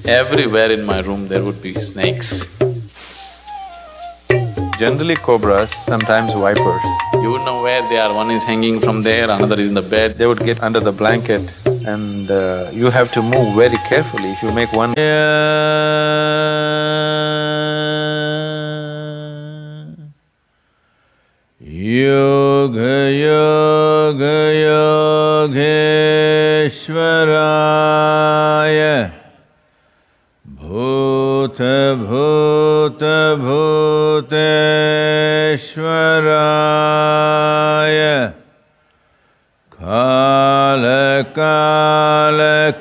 Everywhere in my room there would be snakes. Generally cobras, sometimes vipers. You would know where they are, one is hanging from there, another is in the bed. They would get under the blanket and you have to move very carefully. If you make one Yoga Yoga Yogeshwaraya Bhuta Bhuta Bhuteshwaraya Kala Kala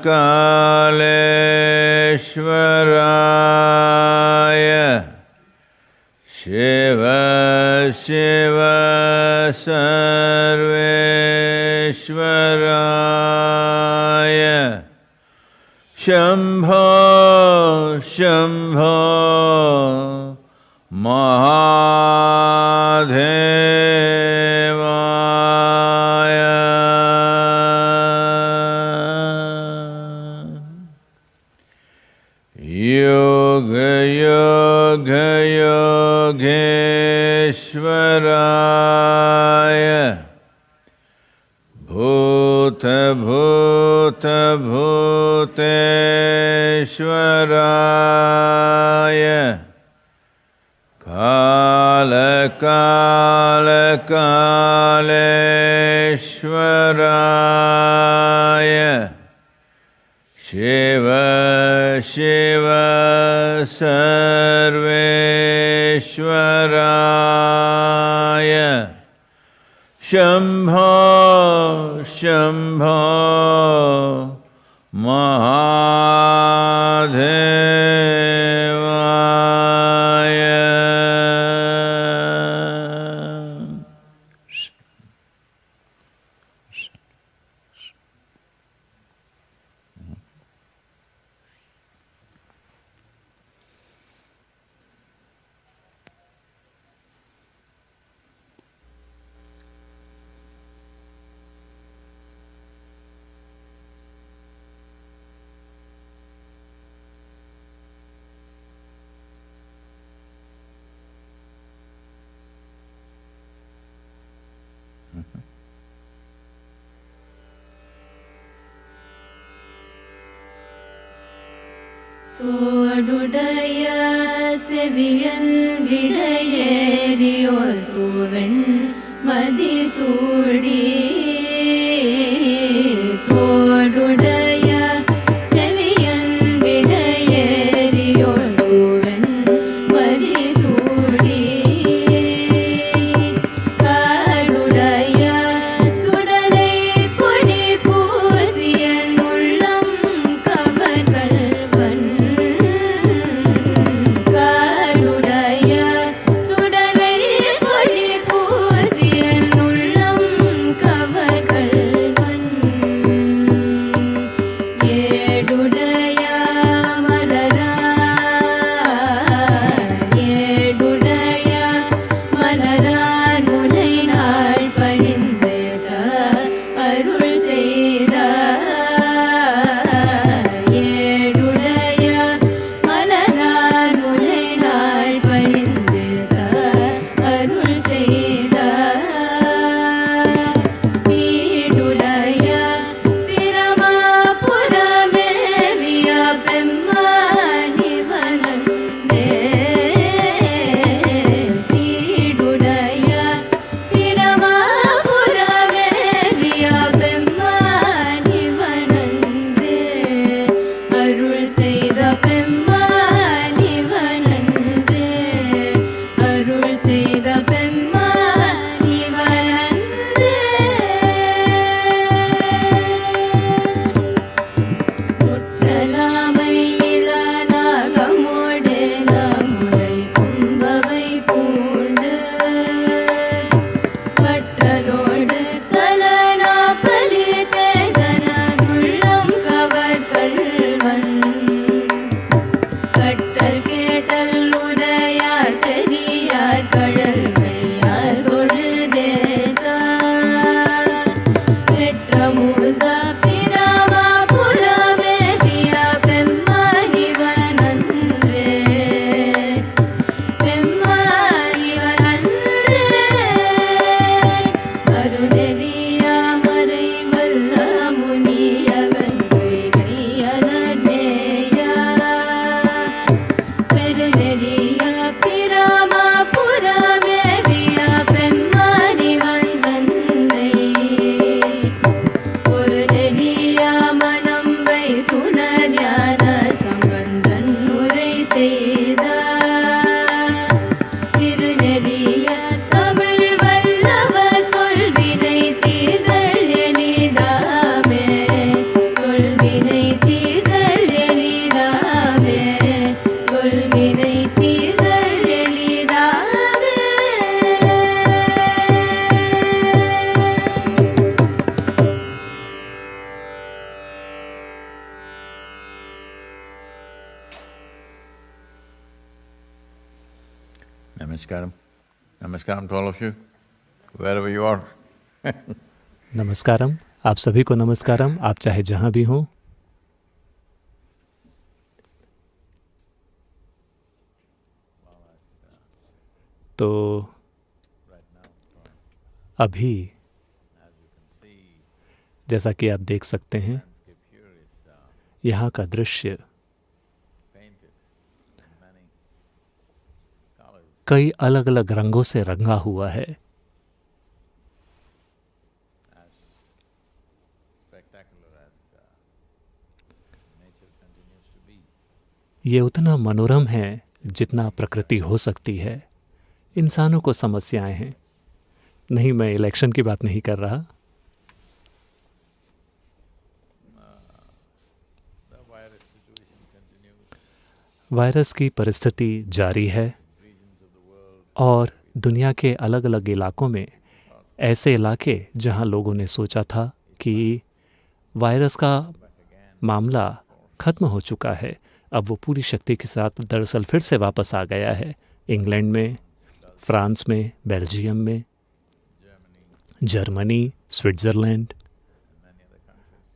Kaleshwaraya Shiva Shiva Sarveshwaraya Shambho Shambho Mahadevaya Yoga Yoga Yogeshwaraya Bhuta Bhuta Bhuteshwaraya Kala Kala Kaleshwaraya Shiva Shiva Sarveshwaraya Shambho Shambho Mahadevaya தோடுடைய செவியன் விடையேறியோர் தூவெண் மதிசூடி தோடுடைய செவியன் விடையேறியோர் தூவெண் மதிசூடி காடுடைய சுடலை பொடி பூசியன் உள்ளம் கவர்கள்வன் காடுடைய சுடலை பொடி பூசியன் உள்ளம் Namaskaram. Namaskaram to all of you, wherever you are. नमस्कारम, आप सभी को नमस्कारम, आप चाहे जहाँ भी हों। तो अभी जैसा कि आप देख सकते हैं, यहाँ का दृश्य कई अलग अलग रंगों से रंगा हुआ है। ये उतना मनोरम है जितना प्रकृति हो सकती है। इंसानों को समस्याएं हैं। नहीं, मैं इलेक्शन की बात नहीं कर रहा। वायरस की परिस्थिति जारी है और दुनिया के अलग अलग इलाकों में ऐसे इलाके जहां लोगों ने सोचा था कि वायरस का मामला खत्म हो चुका है, अब वो पूरी शक्ति के साथ दरअसल फिर से वापस आ गया है। इंग्लैंड में, फ्रांस में, बेल्जियम में, जर्मनी, स्विट्ज़रलैंड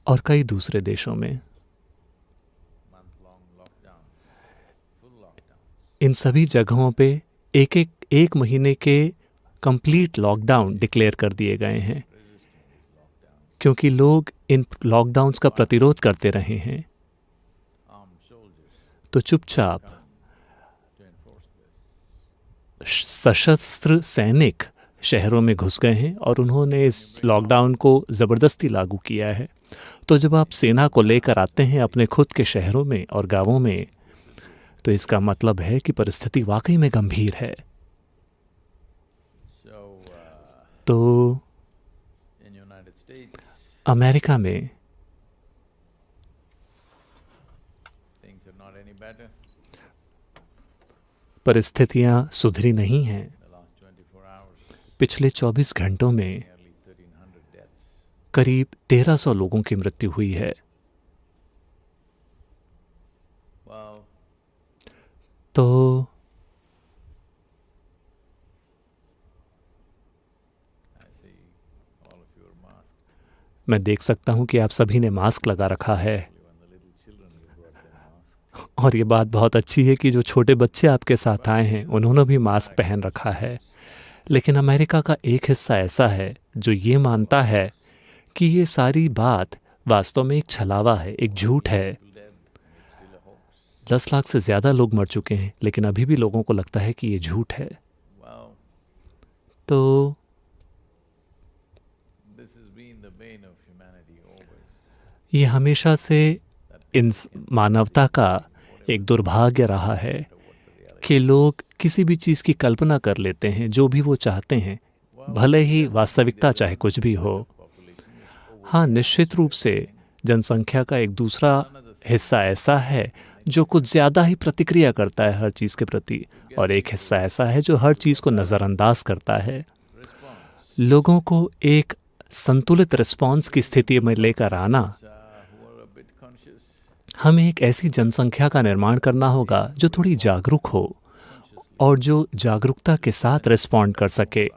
और कई दूसरे देशों में। इन सभी जगहों पे एक महीने के कंप्लीट लॉकडाउन डिक्लेयर कर दिए गए हैं, क्योंकि लोग इन लॉकडाउन्स का प्रतिरोध करते रहे हैं। तो चुपचाप सशस्त्र सैनिक शहरों में घुस गए हैं और उन्होंने इस लॉकडाउन को ज़बरदस्ती लागू किया है। तो जब आप सेना को लेकर आते हैं अपने खुद के शहरों में और गांवों में, तो इसका मतलब है कि परिस्थिति वाकई में गंभीर है। तो अमेरिका में परिस्थितियां सुधरी नहीं हैं। पिछले 24 घंटों में करीब 1300 लोगों की मृत्यु हुई है। तो मैं देख सकता हूं कि आप सभी ने मास्क लगा रखा है, और ये बात बहुत अच्छी है कि जो छोटे बच्चे आपके साथ आए हैं उन्होंने भी मास्क पहन रखा है। लेकिन अमेरिका का एक हिस्सा ऐसा है जो ये मानता है कि ये सारी बात वास्तव में एक छलावा है, एक झूठ है। 10 लाख से ज़्यादा लोग मर चुके हैं, लेकिन अभी भी लोगों को लगता है कि ये झूठ है। तो ये हमेशा से इन मानवता का एक दुर्भाग्य रहा है कि लोग किसी भी चीज़ की कल्पना कर लेते हैं, जो भी वो चाहते हैं, भले ही वास्तविकता चाहे कुछ भी हो। हाँ, निश्चित रूप से जनसंख्या का एक दूसरा हिस्सा ऐसा है जो कुछ ज़्यादा ही प्रतिक्रिया करता है हर चीज़ के प्रति, और एक हिस्सा ऐसा है जो हर चीज़ को नज़रअंदाज करता है। लोगों को एक संतुलित रिस्पॉन्स की स्थिति में लेकर आना, हमें एक ऐसी जनसंख्या का निर्माण करना होगा जो थोड़ी जागरूक हो और जो जागरूकता के साथ रिस्पॉन्ड कर सके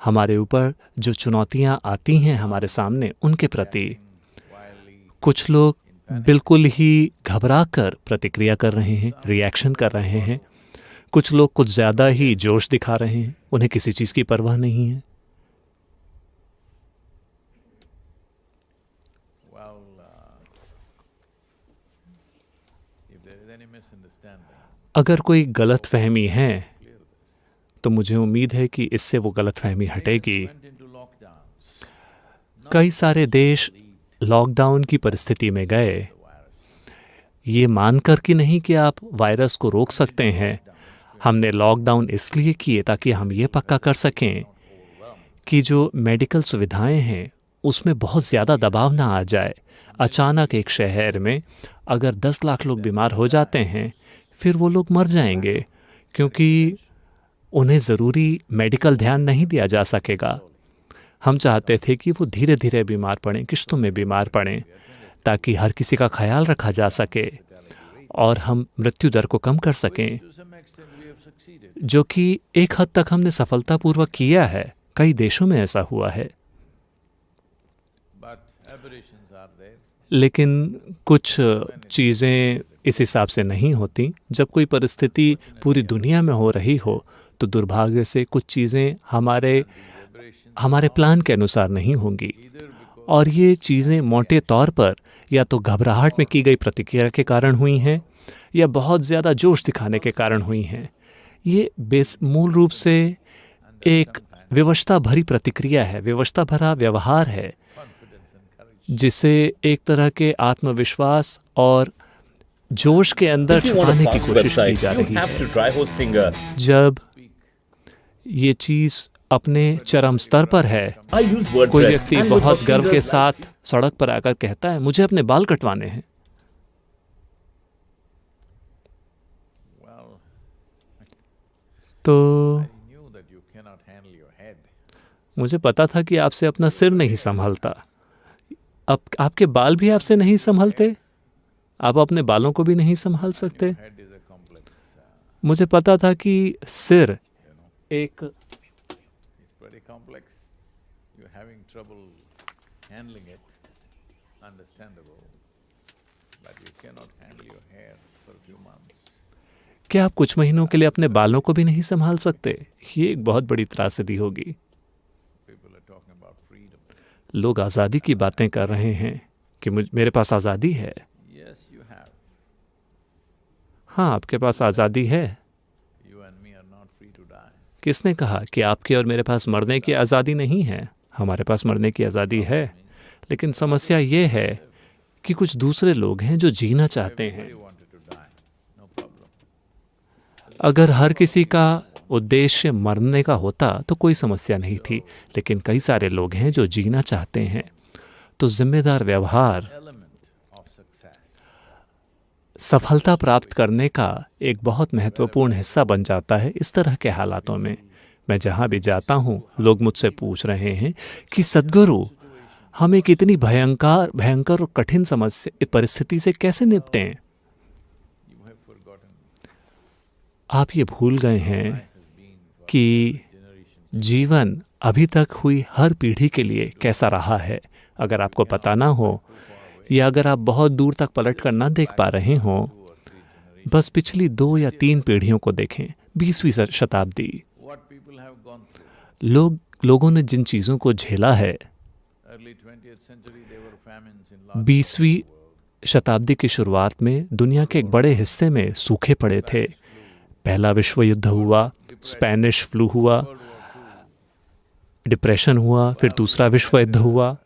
हमारे ऊपर जो चुनौतियां आती हैं हमारे सामने उनके प्रति। कुछ लोग बिल्कुल ही घबरा कर प्रतिक्रिया कर रहे हैं, रिएक्शन कर रहे हैं। कुछ लोग कुछ ज़्यादा ही जोश दिखा रहे हैं, उन्हें किसी चीज़ की परवाह नहीं है। अगर कोई गलतफहमी है तो मुझे उम्मीद है कि इससे वो गलतफहमी हटेगी। कई सारे देश लॉकडाउन की परिस्थिति में गए, ये मानकर कि नहीं कि आप वायरस को रोक सकते हैं। हमने लॉकडाउन इसलिए किए ताकि हम ये पक्का कर सकें कि जो मेडिकल सुविधाएं हैं उसमें बहुत ज़्यादा दबाव ना आ जाए। अचानक एक शहर में अगर 10 लाख लोग बीमार हो जाते हैं, फिर वो लोग मर जाएंगे क्योंकि उन्हें ज़रूरी मेडिकल ध्यान नहीं दिया जा सकेगा। हम चाहते थे कि वो धीरे धीरे बीमार पड़ें, किश्तों में बीमार पड़ें, ताकि हर किसी का ख्याल रखा जा सके और हम मृत्यु दर को कम कर सकें, To some extent we have succeeded. जो कि एक हद तक हमने सफलतापूर्वक किया है। कई देशों में ऐसा हुआ है, But aberrations are there. लेकिन कुछ चीज़ें इस हिसाब से नहीं होती। जब कोई परिस्थिति पूरी दुनिया में हो रही हो तो दुर्भाग्य से कुछ चीज़ें हमारे प्लान के अनुसार नहीं होंगी, और ये चीज़ें मोटे तौर पर या तो घबराहट में की गई प्रतिक्रिया के कारण हुई हैं या बहुत ज़्यादा जोश दिखाने के कारण हुई हैं। ये मूल रूप से एक विवशता भरी प्रतिक्रिया है, विवशता भरा व्यवहार है, जिसे एक तरह के आत्मविश्वास और जोश के अंदर If you want a छुपाने की fast कोशिश की website, जा you रही have है। to try hosting a. जब ये चीज़ अपने चरम स्तर पर है, I use कोई WordPress व्यक्ति and with बहुत गर्व के hosting साथ सड़क पर आकर कहता है मुझे अपने बाल कटवाने हैं। Well, तो I knew that you cannot handle your head. मुझे पता था कि आपसे अपना सिर नहीं संभलता। अब आपके बाल भी आपसे नहीं संभलते, आप अपने बालों को भी नहीं संभाल सकते। Head is a complex. मुझे पता था कि सिर एक It's pretty complex. You're having trouble handling it. Understandable. But you cannot handle your hair for a few months. क्या आप कुछ महीनों के लिए अपने बालों को भी नहीं संभाल सकते? ये एक बहुत बड़ी त्रासदी होगी। People are talking about freedom. लोग आज़ादी की बातें कर रहे हैं कि मेरे पास आज़ादी है। Yes, you have. हाँ, आपके पास आज़ादी है। You and me are not free to die. किसने कहा कि आपके और मेरे पास मरने की आज़ादी नहीं है? हमारे पास मरने की आज़ादी है, लेकिन समस्या ये है कि कुछ दूसरे लोग हैं जो जीना चाहते हैं। They wanted to die. No problem. अगर हर किसी का उद्देश्य मरने का होता तो कोई समस्या नहीं थी, लेकिन कई सारे लोग हैं जो जीना चाहते हैं। तो जिम्मेदार व्यवहार Element of success. सफलता प्राप्त करने का एक बहुत महत्वपूर्ण हिस्सा बन जाता है। इस तरह के हालातों में मैं जहाँ भी जाता हूँ, लोग मुझसे पूछ रहे हैं कि सद्गुरु, हम एक इतनी भयंकर और कठिन समस्या परिस्थिति से कैसे निपटें? You have forgotten. आप ये भूल गए हैं कि जीवन अभी तक हुई हर पीढ़ी के लिए कैसा रहा है। अगर आपको पता ना हो या अगर आप बहुत दूर तक पलट कर ना देख पा रहे हों, बस पिछली 2 या 3 पीढ़ियों को देखें। 20वीं शताब्दी, What people have gone through. लोगों ने जिन चीज़ों को झेला है, Early 20th century, there were famines in large 20वीं शताब्दी की शुरुआत में दुनिया के एक बड़े हिस्से में सूखे पड़े थे। पहला विश्व युद्ध हुआ, स्पेनिश फ्लू हुआ, डिप्रेशन हुआ, फिर दूसरा विश्व युद्ध हुआ,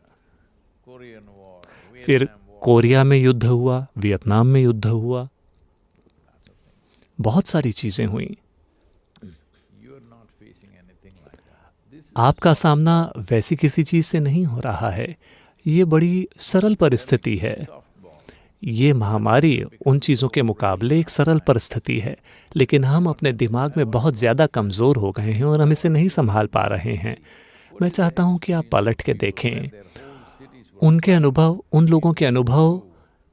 Korean War, फिर Vietnam War. कोरिया में युद्ध हुआ, वियतनाम में युद्ध हुआ, बहुत सारी चीज़ें हुई। You are not facing anything like that. This is आपका सामना वैसी किसी चीज़ से नहीं हो रहा है। ये बड़ी सरल परिस्थिति है। softball. ये महामारी उन चीज़ों के मुकाबले एक सरल परिस्थिति है, लेकिन हम अपने दिमाग में बहुत ज़्यादा कमज़ोर हो गए हैं और हम इसे नहीं संभाल पा रहे हैं। मैं चाहता हूँ कि आप पलट के देखें उनके अनुभव, उन लोगों के अनुभव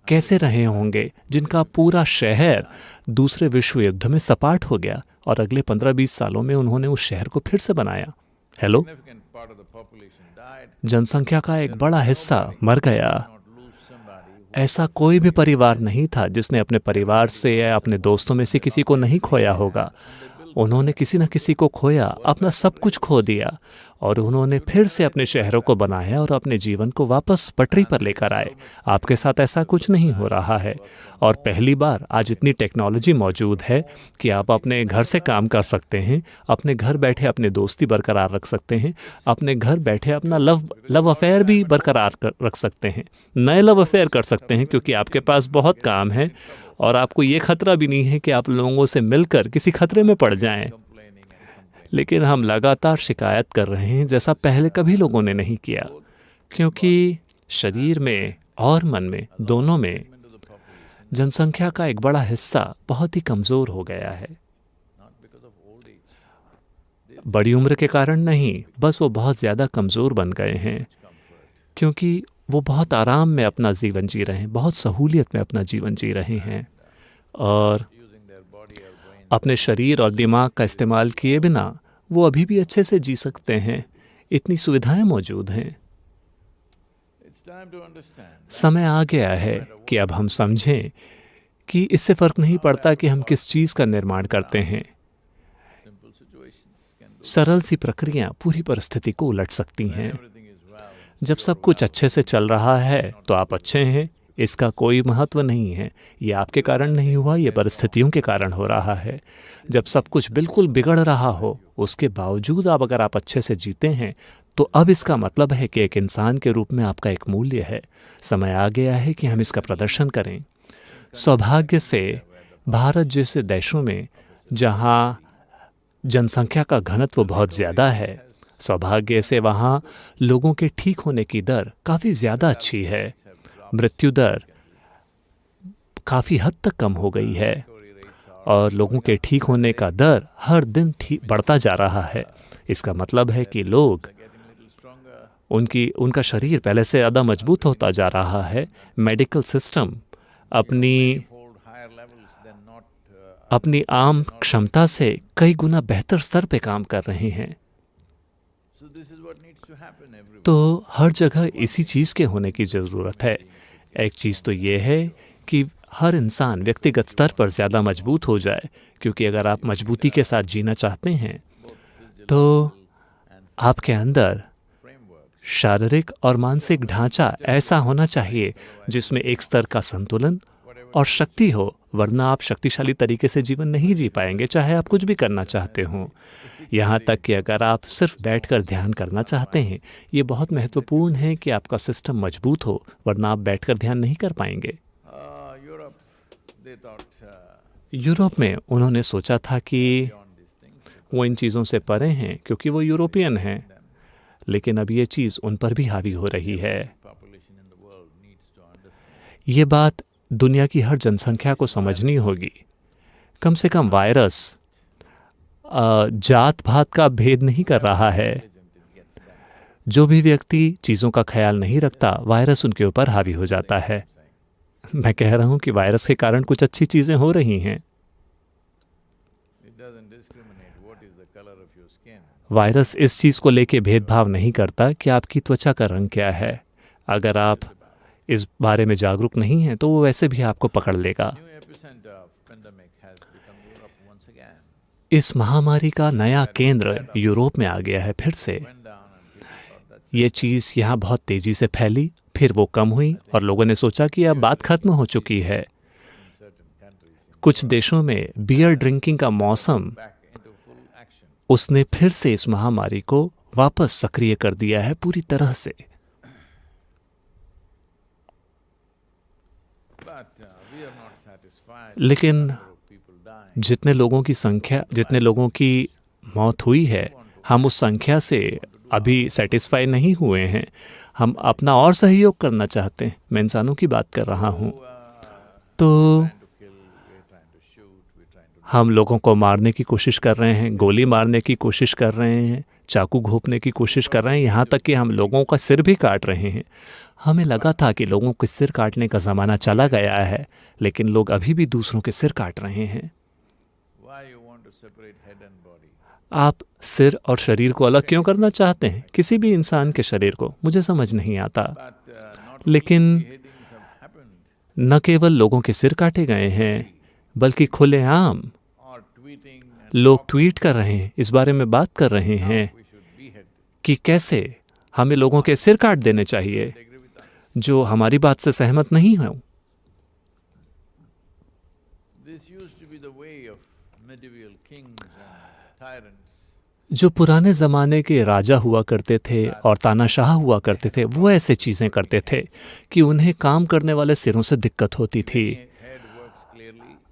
कैसे रहे होंगे जिनका पूरा शहर दूसरे विश्व युद्ध में सपाट हो गया और अगले 15-20 सालों में उन्होंने उस शहर को फिर से बनाया। Hello, Significant part of the population died. जनसंख्या का एक बड़ा हिस्सा मर गया। Not lose somebody. ऐसा कोई भी परिवार नहीं था जिसने अपने परिवार से या अपने दोस्तों में से किसी को नहीं खोया होगा। उन्होंने किसी न किसी को खोया, अपना सब कुछ खो दिया, और उन्होंने फिर से अपने शहरों को बनाया और अपने जीवन को वापस पटरी पर लेकर आए। आपके साथ ऐसा कुछ नहीं हो रहा है, और पहली बार आज इतनी टेक्नोलॉजी मौजूद है कि आप अपने घर से काम कर सकते हैं, अपने घर बैठे अपने दोस्ती बरकरार रख सकते हैं, अपने घर बैठे अपना लव अफेयर भी बरकरार रख सकते हैं, नए लव अफेयर कर सकते हैं, क्योंकि आपके पास बहुत काम है और आपको ये खतरा भी नहीं है कि आप लोगों से मिलकर किसी खतरे में पड़ जाएं। लेकिन हम लगातार शिकायत कर रहे हैं जैसा पहले कभी लोगों ने नहीं किया, क्योंकि शरीर में और मन में, दोनों में जनसंख्या का एक बड़ा हिस्सा बहुत ही कमज़ोर हो गया है। बड़ी उम्र के कारण नहीं, बस वो बहुत ज़्यादा कमज़ोर बन गए हैं, क्योंकि वो बहुत आराम में अपना जीवन जी रहे हैं, बहुत सहूलियत में अपना जीवन जी रहे हैं। और अपने शरीर और दिमाग का इस्तेमाल किए बिना वो अभी भी अच्छे से जी सकते हैं। इतनी सुविधाएं मौजूद हैं। समय आ गया है कि अब हम समझें कि इससे फ़र्क नहीं पड़ता कि हम किस चीज़ का निर्माण करते हैं। सरल सी प्रक्रिया पूरी परिस्थिति को उलट सकती हैं। जब सब कुछ अच्छे से चल रहा है तो आप अच्छे हैं, इसका कोई महत्व नहीं है। ये आपके कारण नहीं हुआ, ये परिस्थितियों के कारण हो रहा है। जब सब कुछ बिल्कुल बिगड़ रहा हो, उसके बावजूद अगर आप अच्छे से जीते हैं, तो अब इसका मतलब है कि एक इंसान के रूप में आपका एक मूल्य है। समय आ गया है कि हम इसका प्रदर्शन करें। सौभाग्य से भारत जैसे देशों में जहाँ जनसंख्या का घनत्व बहुत ज़्यादा है, सौभाग्य से वहाँ लोगों के ठीक होने की दर काफ़ी ज़्यादा अच्छी है। मृत्यु दर काफ़ी हद तक कम हो गई है और लोगों के ठीक होने का दर हर दिन बढ़ता जा रहा है। इसका मतलब है कि लोग उनका शरीर पहले से ज़्यादा मजबूत होता जा रहा है। मेडिकल सिस्टम अपनी आम क्षमता से कई गुना बेहतर स्तर पे काम कर रहे हैं। तो हर जगह इसी चीज़ के होने की ज़रूरत है। एक चीज़ तो ये है कि हर इंसान व्यक्तिगत स्तर पर ज़्यादा मजबूत हो जाए, क्योंकि अगर आप मजबूती के साथ जीना चाहते हैं तो आपके अंदर शारीरिक और मानसिक ढांचा ऐसा होना चाहिए जिसमें एक स्तर का संतुलन और शक्ति हो, वरना आप शक्तिशाली तरीके से जीवन नहीं जी पाएंगे, चाहे आप कुछ भी करना चाहते हों। यहाँ तक कि अगर आप सिर्फ बैठकर ध्यान करना चाहते हैं, ये बहुत महत्वपूर्ण है कि आपका सिस्टम मजबूत हो, वरना आप बैठकर ध्यान नहीं कर पाएंगे। यूरोप में उन्होंने सोचा था कि वो इन चीज़ों से परे हैं क्योंकि वो यूरोपियन हैं, लेकिन अब ये चीज़ उन पर भी हावी हो रही है। ये बात दुनिया की हर जनसंख्या को समझनी होगी। कम से कम वायरस जात पात का भेद नहीं कर रहा है। जो भी व्यक्ति चीज़ों का ख्याल नहीं रखता, वायरस उनके ऊपर हावी हो जाता है। मैं कह रहा हूँ कि वायरस के कारण कुछ अच्छी चीज़ें हो रही हैं। वायरस इस चीज़ को लेके भेदभाव नहीं करता कि आपकी त्वचा का रंग क्या है। अगर आप इस बारे में जागरूक नहीं हैं तो वो वैसे भी आपको पकड़ लेगा। इस महामारी का नया केंद्र यूरोप में आ गया है फिर से। ये चीज़ यहाँ बहुत तेज़ी से फैली, फिर वो कम हुई और लोगों ने सोचा कि अब बात खत्म हो चुकी है। कुछ देशों में बियर ड्रिंकिंग का मौसम उसने फिर से इस महामारी को वापस सक्रिय कर दिया है पूरी तरह से। लेकिन जितने लोगों की मौत हुई है, हम उस संख्या से अभी सेटिस्फाई नहीं हुए हैं। हम अपना और सहयोग करना चाहते हैं। मैं इंसानों की बात कर रहा हूँ। तो हम लोगों को मारने की कोशिश कर रहे हैं, गोली मारने की कोशिश कर रहे हैं, चाकू घोंपने की कोशिश कर रहे हैं, यहाँ तक कि हम लोगों का सिर भी काट रहे हैं। हमें लगा था कि लोगों के सिर काटने का ज़माना चला गया है, लेकिन लोग अभी भी दूसरों के सिर काट रहे हैं। आप सिर और शरीर को अलग क्यों करना चाहते हैं? किसी भी इंसान के शरीर को, मुझे समझ नहीं आता। लेकिन न केवल लोगों के सिर काटे गए हैं, बल्कि खुलेआम लोग ट्वीट कर रहे हैं, इस बारे में बात कर रहे हैं कि कैसे हमें लोगों के सिर काट देने चाहिए जो हमारी बात से सहमत नहीं हो। जो पुराने ज़माने के राजा हुआ करते थे और तानाशाह हुआ करते थे, वो ऐसे चीज़ें करते थे कि उन्हें काम करने वाले सिरों से दिक्कत होती थी।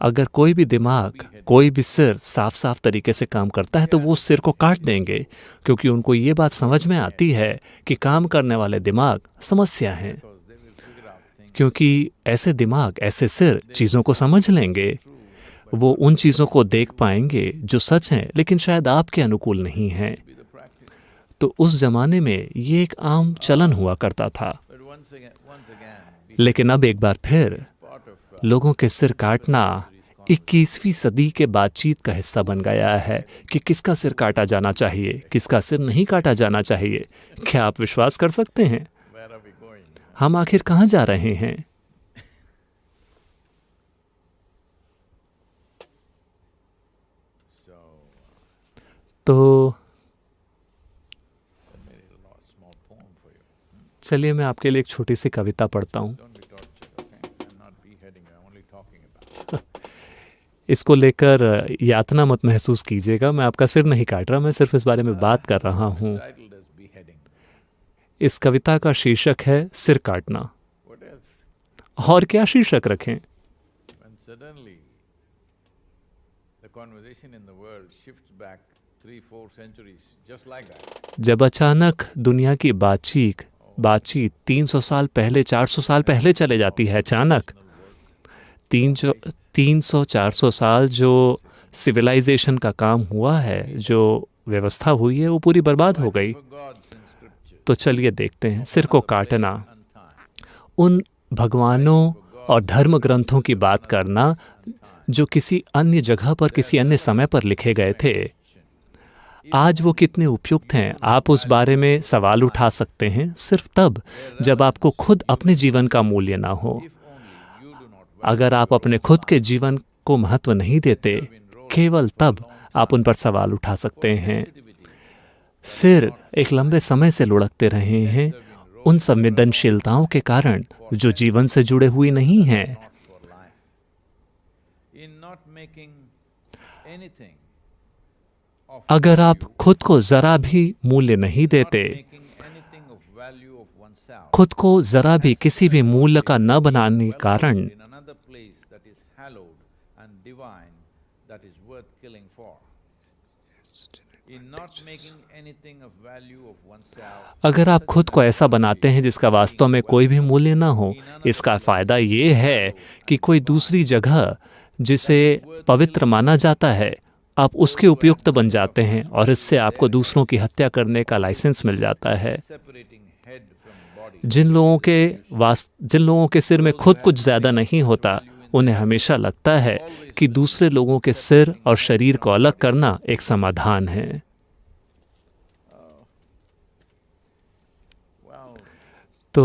अगर कोई भी दिमाग, कोई भी सिर साफ साफ तरीके से काम करता है तो वो सिर को काट देंगे, क्योंकि उनको ये बात समझ में आती है कि काम करने वाले दिमाग समस्या हैं। क्योंकि ऐसे दिमाग, ऐसे सिर चीज़ों को समझ लेंगे, वो उन चीज़ों को देख पाएंगे जो सच हैं लेकिन शायद आपके अनुकूल नहीं हैं। तो उस ज़माने में ये एक आम चलन हुआ करता था। लेकिन अब एक बार फिर लोगों के सिर काटना 21वीं सदी के बातचीत का हिस्सा बन गया है कि किसका सिर काटा जाना चाहिए, किसका सिर नहीं काटा जाना चाहिए। क्या आप विश्वास कर सकते हैं? Where are we going? हम आखिर कहाँ जा रहे हैं? So, तो I made a small poem for you. चलिए मैं आपके लिए एक छोटी सी कविता पढ़ता हूँ। Don't be tortured, okay? I'm not beheading you, I'm only talking about it. इसको लेकर यातना मत महसूस कीजिएगा, मैं आपका सिर नहीं काट रहा, मैं सिर्फ इस बारे में बात कर रहा हूँ। Titled as beheading. इस कविता का शीर्षक है सिर काटना। What else? और क्या शीर्षक रखें? When suddenly the conversation in the world shifts back 3-4 centuries, just like that. जब अचानक दुनिया की बातचीत 300 साल पहले, 400 साल पहले चले जाती है। अचानक 300-400 साल जो सिविलाइजेशन का काम हुआ है, जो व्यवस्था हुई है, वो पूरी बर्बाद हो गई। For gods in scripture, तो चलिए देखते हैं सिर को काटना। untie. उन भगवानों और धर्म ग्रंथों की बात करना जो किसी अन्य जगह पर, किसी अन्य समय पर लिखे गए थे, आज वो कितने उपयुक्त हैं, आप उस बारे में सवाल उठा सकते हैं सिर्फ तब जब आपको खुद अपने जीवन का मूल्य ना हो। If only you do not अगर आप अपने खुद के जीवन को महत्व नहीं देते, केवल तब आप उन पर सवाल उठा सकते हैं। सिर एक लंबे समय से लुढ़कते रहे हैं उन संवेदनशीलताओं के कारण जो जीवन से जुड़े हुई नहीं हैं। for life. In not making anything of अगर आप खुद को जरा भी मूल्य नहीं देते, making anything of value of oneself खुद को जरा भी किसी भी मूल्य का न बनाने के कारण in another place that is hallowed and divine, that is worth killing for. In not making anything of value of oneself, अगर आप खुद को ऐसा बनाते हैं जिसका वास्तव में कोई भी मूल्य ना हो, इसका फायदा ये है कि कोई दूसरी जगह जिसे पवित्र माना जाता है, आप उसके उपयुक्त बन जाते हैं और इससे आपको दूसरों की हत्या करने का लाइसेंस मिल जाता है। separating head from body, जिन लोगों के सिर में खुद कुछ ज्यादा नहीं होता, उन्हें हमेशा लगता है कि दूसरे लोगों के सिर और शरीर को अलग करना एक समाधान है। well, तो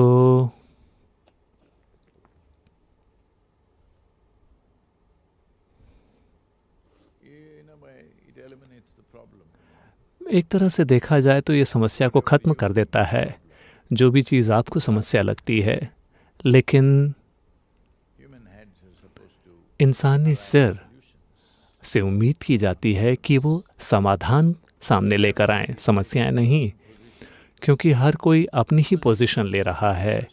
in a way, it eliminates the problem. एक तरह से देखा जाए तो ये समस्या को खत्म कर देता है, जो भी चीज़ आपको समस्या लगती है। लेकिन Human heads are supposed to इंसानी सिर से उम्मीद की जाती है कि वो समाधान सामने लेकर आएं, समस्याएं नहीं, क्योंकि हर कोई अपनी ही पोजीशन ले रहा है।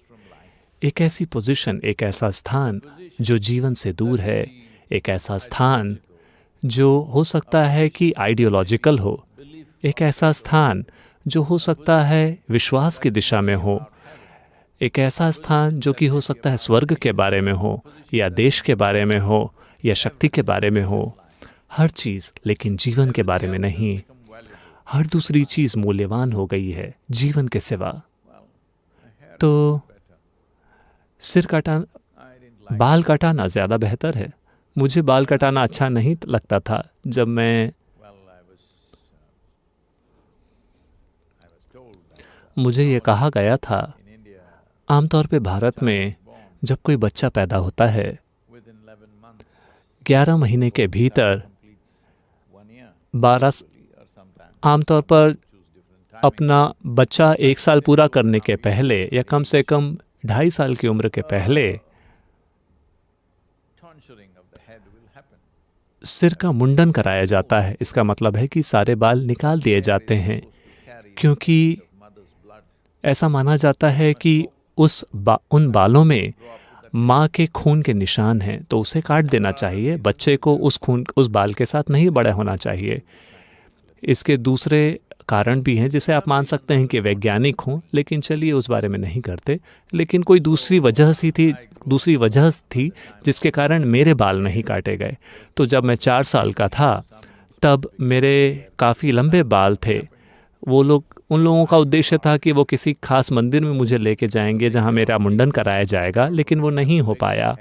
एक ऐसी पोजीशन, एक ऐसा स्थान जो जीवन से दूर है, एक ऐसा स्थान जो हो सकता है कि आइडियोलॉजिकल हो, एक ऐसा स्थान जो हो सकता है विश्वास की दिशा में हो, एक ऐसा स्थान जो कि हो सकता है स्वर्ग के बारे में हो, या देश के बारे में हो, या शक्ति के बारे में हो। हर चीज़, लेकिन जीवन के बारे में नहीं। हर दूसरी चीज़ मूल्यवान हो गई है जीवन के सिवा। तो सिर कटाना, I didn't like बाल कटाना ज़्यादा बेहतर है। मुझे बाल कटाना अच्छा नहीं लगता था जब मैं well, I was told that मुझे ये कहा गया था, in India आमतौर पे भारत में जब कोई बच्चा पैदा होता है, within 11 months 11 महीने के भीतर completes 1 year 12 or sometimes आमतौर पर choose different time. अपना बच्चा 1 साल पूरा करने के पहले या कम से कम 2.5 साल की उम्र के पहले Tonsuring of the head will happen. सिर का मुंडन कराया जाता है। इसका मतलब है कि सारे बाल निकाल दिए जाते हैं, Carry क्योंकि mother's blood. ऐसा माना जाता है कि उन बालों में माँ के खून के निशान हैं, तो उसे काट देना चाहिए। बच्चे को उस बाल के साथ नहीं बड़ा होना चाहिए। इसके दूसरे कारण भी हैं जिसे आप मान सकते हैं कि वैज्ञानिक हों, लेकिन चलिए उस बारे में नहीं करते। लेकिन कोई दूसरी वजह थी जिसके कारण मेरे बाल नहीं काटे गए। तो जब मैं 4 साल का था तब मेरे काफ़ी लंबे बाल थे। उन लोगों का उद्देश्य था कि वो किसी खास मंदिर में मुझे लेके जाएंगे जहाँ मेरा मुंडन कराया जाएगा, लेकिन वो नहीं हो पाया।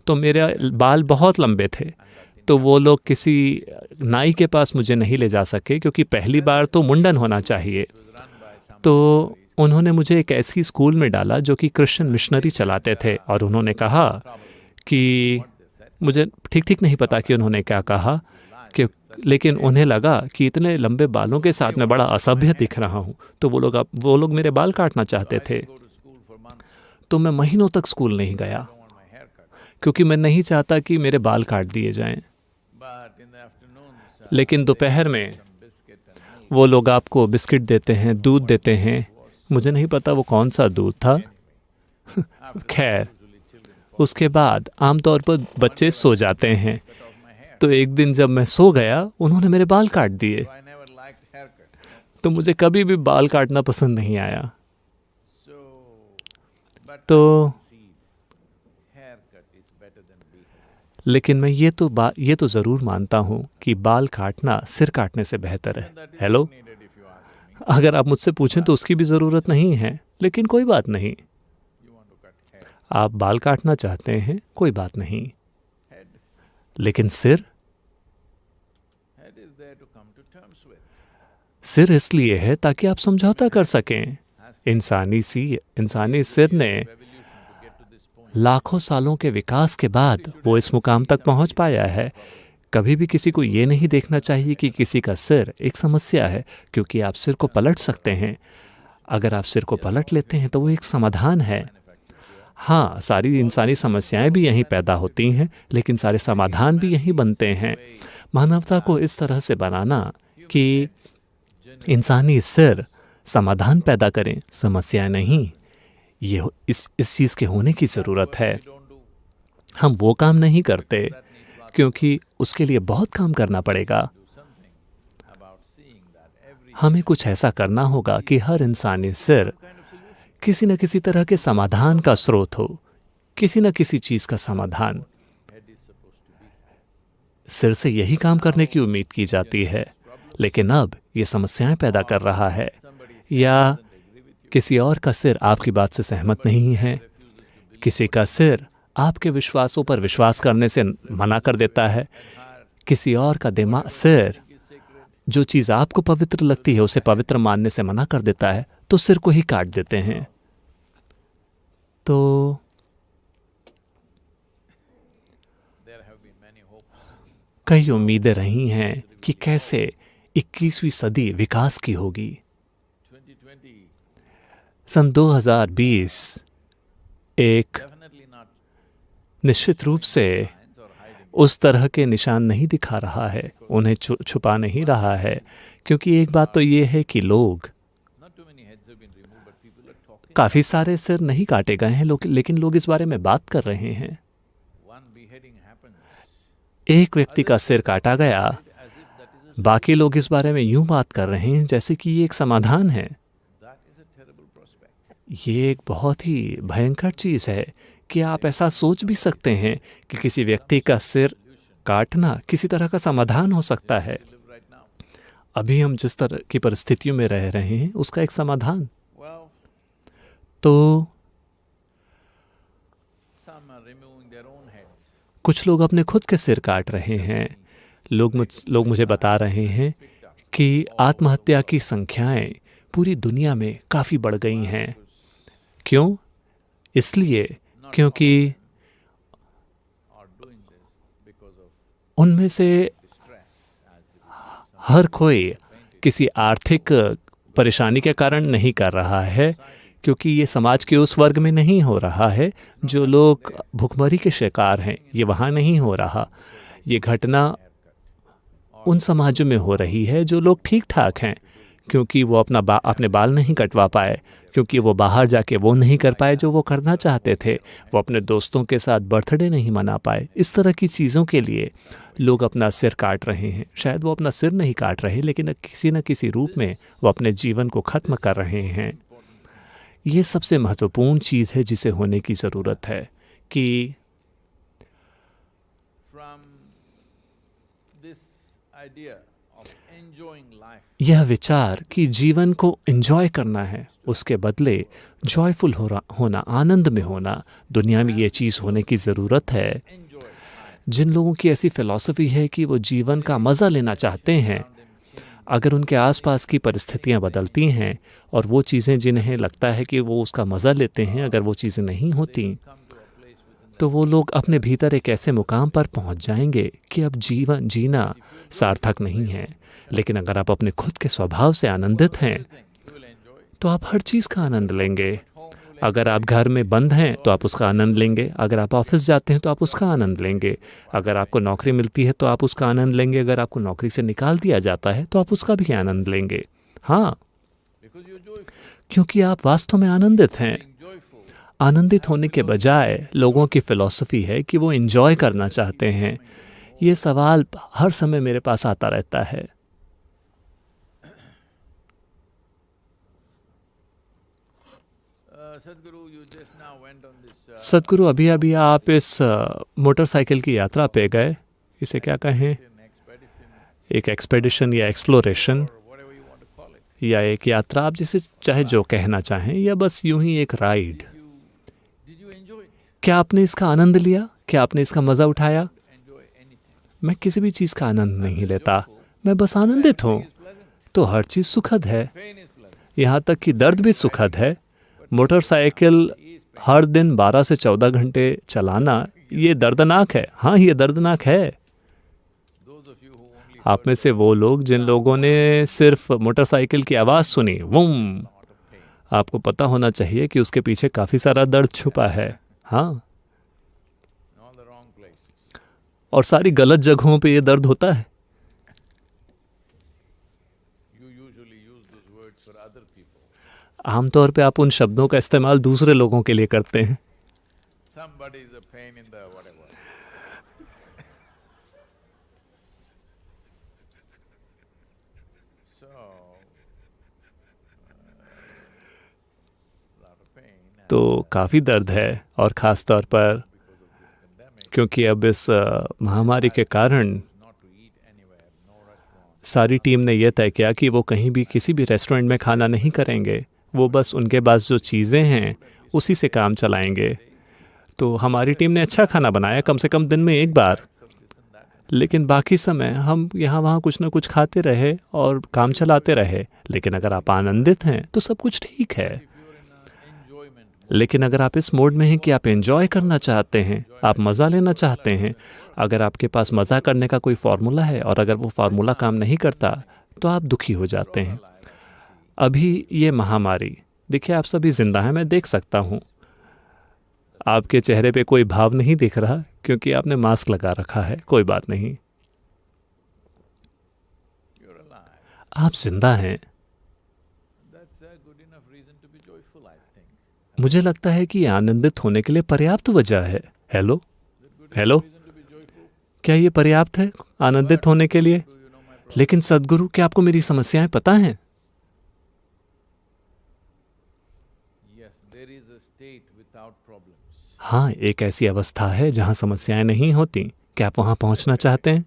तो मेरे बाल बहुत लंबे थे। तो वो लोग किसी नाई के पास मुझे नहीं ले जा सके, क्योंकि पहली बार तो मुंडन होना चाहिए। तो उन्होंने मुझे एक ऐसी स्कूल में डाला जो कि क्रिश्चियन मिशनरी चलाते थे, और उन्होंने कहा कि मुझे ठीक नहीं पता कि उन्होंने क्या कहा, कि लेकिन उन्हें लगा कि इतने लंबे बालों के साथ मैं बड़ा असभ्य दिख रहा हूँ, तो वो लोग मेरे बाल काटना चाहते थे। तो मैं महीनों तक स्कूल नहीं गया, क्योंकि मैं नहीं चाहता कि मेरे बाल काट दिए जाएं। लेकिन दोपहर में वो लोग आपको बिस्किट देते हैं, दूध देते हैं। मुझे नहीं पता वो कौन सा दूध था। खैर, उसके बाद आमतौर पर बच्चे सो जाते हैं। तो एक दिन जब मैं सो गया, उन्होंने मेरे बाल काट दिए। तो मुझे कभी भी बाल काटना पसंद नहीं आया। तो लेकिन मैं ये तो ज़रूर मानता हूँ कि बाल काटना सिर काटने से बेहतर है। हेलो, अगर आप मुझसे पूछें तो उसकी भी ज़रूरत नहीं है, लेकिन कोई बात नहीं। आप बाल काटना चाहते हैं, कोई बात नहीं, लेकिन सिर इसलिए है ताकि आप समझौता कर सकें। इंसानी सिर ने लाखों सालों के विकास के बाद वो इस मुकाम तक पहुंच पाया है। कभी भी किसी को ये नहीं देखना चाहिए कि किसी का सिर एक समस्या है, क्योंकि आप सिर को पलट सकते हैं। अगर आप सिर को पलट लेते हैं तो वो एक समाधान है। हाँ, सारी इंसानी समस्याएं भी यहीं पैदा होती हैं, लेकिन सारे समाधान भी यहीं बनते हैं। मानवता को इस तरह से बनाना कि इंसानी सिर समाधान पैदा करें, समस्या नहीं। ये इस चीज़ के होने की ज़रूरत है। हम वो काम नहीं करते, क्योंकि उसके लिए बहुत काम करना पड़ेगा। हमें कुछ ऐसा करना होगा कि हर इंसानी सिर किसी न किसी तरह के समाधान का स्रोत हो, किसी न किसी चीज़ का समाधान। सिर से यही काम करने की उम्मीद की जाती है, लेकिन अब ये समस्याएं पैदा कर रहा है। या किसी और का सिर आपकी बात से सहमत नहीं है, किसी का सिर आपके विश्वासों पर विश्वास करने से मना कर देता है, किसी और का सिर जो चीज़ आपको पवित्र लगती है उसे पवित्र मानने से मना कर देता है, तो सिर को ही काट देते हैं। तो कई उम्मीदें रही हैं कि कैसे 21वीं सदी विकास की होगी। सन 2020 एक निश्चित रूप से उस तरह के निशान नहीं दिखा रहा है, उन्हें छुपा नहीं रहा है, क्योंकि एक बात तो ये है कि काफ़ी सारे सिर नहीं काटे गए हैं, लेकिन लोग इस बारे में बात कर रहे हैं। एक व्यक्ति का सिर काटा गया, बाकी लोग इस बारे में यूं बात कर रहे हैं जैसे कि ये एक समाधान है। ये एक बहुत ही भयंकर चीज़ है कि आप ऐसा सोच भी सकते हैं कि किसी व्यक्ति का सिर काटना किसी तरह का समाधान हो सकता है। अभी हम जिस तरह की परिस्थितियों में रह रहे हैं उसका एक समाधान। तो कुछ लोग अपने खुद के सिर काट रहे हैं। लोग मुझे बता रहे हैं कि आत्महत्या की संख्याएं पूरी दुनिया में काफ़ी बढ़ गई हैं। क्यों? इसलिए क्योंकि उनमें से हर कोई किसी आर्थिक परेशानी के कारण नहीं कर रहा है, क्योंकि ये समाज के उस वर्ग में नहीं हो रहा है जो लोग भुखमरी के शिकार हैं। ये वहाँ नहीं हो रहा। ये घटना उन समाजों में हो रही है जो लोग ठीक ठाक हैं, क्योंकि वो अपने बाल नहीं कटवा पाए, क्योंकि वो बाहर जाके वो नहीं कर पाए जो वो करना चाहते थे, वो अपने दोस्तों के साथ बर्थडे नहीं मना पाए। इस तरह की चीज़ों के लिए लोग अपना सिर काट रहे हैं। शायद वो अपना सिर नहीं काट रहे, लेकिन किसी न किसी रूप में वो अपने जीवन को ख़त्म कर रहे हैं। ये सबसे महत्वपूर्ण चीज़ है जिसे होने की ज़रूरत है कि यह विचार कि जीवन को एंजॉय करना है, उसके बदले जॉयफुल होना, आनंद में होना, दुनिया में ये चीज़ होने की ज़रूरत है। जिन लोगों की ऐसी फिलॉसफी है कि वो जीवन का मज़ा लेना चाहते हैं, अगर उनके आसपास की परिस्थितियां बदलती हैं और वो चीज़ें जिन्हें लगता है कि वो उसका मज़ा लेते हैं, अगर वो चीज़ें नहीं होती, तो वो लोग अपने भीतर एक ऐसे मुकाम पर पहुंच जाएंगे कि अब जीवन जीना सार्थक नहीं है। लेकिन अगर आप अपने खुद के स्वभाव से आनंदित हैं तो आप हर चीज़ का आनंद लेंगे। अगर आप घर में बंद हैं तो आप उसका आनंद लेंगे, अगर आप ऑफिस जाते हैं तो आप उसका आनंद लेंगे, अगर आपको नौकरी मिलती है तो आप उसका आनंद लेंगे, अगर आपको नौकरी से निकाल दिया जाता है तो आप उसका भी आनंद लेंगे। हाँ, क्योंकि आप वास्तव में आनंदित हैं। आनंदित होने के बजाय लोगों की फ़िलॉसफी है कि वो एंजॉय करना चाहते हैं। ये सवाल हर समय मेरे पास आता रहता है। सदगुरु, अभी अभी आप इस मोटरसाइकिल की यात्रा पे गए, इसे क्या कहें, एक एक्सपेडिशन या एक्सप्लोरेशन या एक यात्रा, आप जिसे चाहे जो कहना चाहें, या बस यूं ही एक राइड। क्या आपने इसका आनंद लिया? क्या आपने इसका मज़ा उठाया? मैं किसी भी चीज़ का आनंद नहीं लेता, मैं बस आनंदित हूँ। तो हर चीज़ सुखद है, यहाँ तक कि दर्द भी सुखद है। मोटरसाइकिल हर दिन 12 से 14 घंटे चलाना, ये दर्दनाक है। हाँ, ये दर्दनाक है। आप में से वो लोग जिन लोगों ने सिर्फ मोटरसाइकिल की आवाज़ सुनी, वूम, आपको पता होना चाहिए कि उसके पीछे काफ़ी सारा दर्द छुपा है। हाँ, और सारी गलत जगहों पे ये दर्द होता है। आमतौर पे आप उन शब्दों का इस्तेमाल दूसरे लोगों के लिए करते हैं। तो काफ़ी दर्द है, और ख़ास तौर पर क्योंकि अब इस महामारी के कारण सारी टीम ने यह तय किया कि वो कहीं भी किसी भी रेस्टोरेंट में खाना नहीं करेंगे। वो बस उनके पास जो चीज़ें हैं उसी से काम चलाएंगे। तो हमारी टीम ने अच्छा खाना बनाया, कम से कम दिन में एक बार, लेकिन बाकी समय हम यहाँ वहाँ कुछ ना कुछ खाते रहे और काम चलाते रहे। लेकिन अगर आप आनंदित हैं तो सब कुछ ठीक है। लेकिन अगर आप इस मोड में हैं कि आप एंजॉय करना चाहते हैं, आप मज़ा लेना चाहते हैं, अगर आपके पास मज़ा करने का कोई फार्मूला है और अगर वो फार्मूला काम नहीं करता तो आप दुखी हो जाते हैं। अभी ये महामारी, देखिए आप सभी जिंदा हैं, मैं देख सकता हूँ। आपके चेहरे पे कोई भाव नहीं दिख रहा क्योंकि आपने मास्क लगा रखा है। कोई बात नहीं, आप जिंदा हैं। मुझे लगता है कि आनंदित होने के लिए पर्याप्त वजह है। हेलो हेलो, क्या ये पर्याप्त है आनंदित होने के लिए? लेकिन सदगुरु, क्या आपको मेरी समस्याएं पता हैं? हाँ, एक ऐसी अवस्था है जहां समस्याएं नहीं होती। क्या आप वहां पहुंचना चाहते हैं?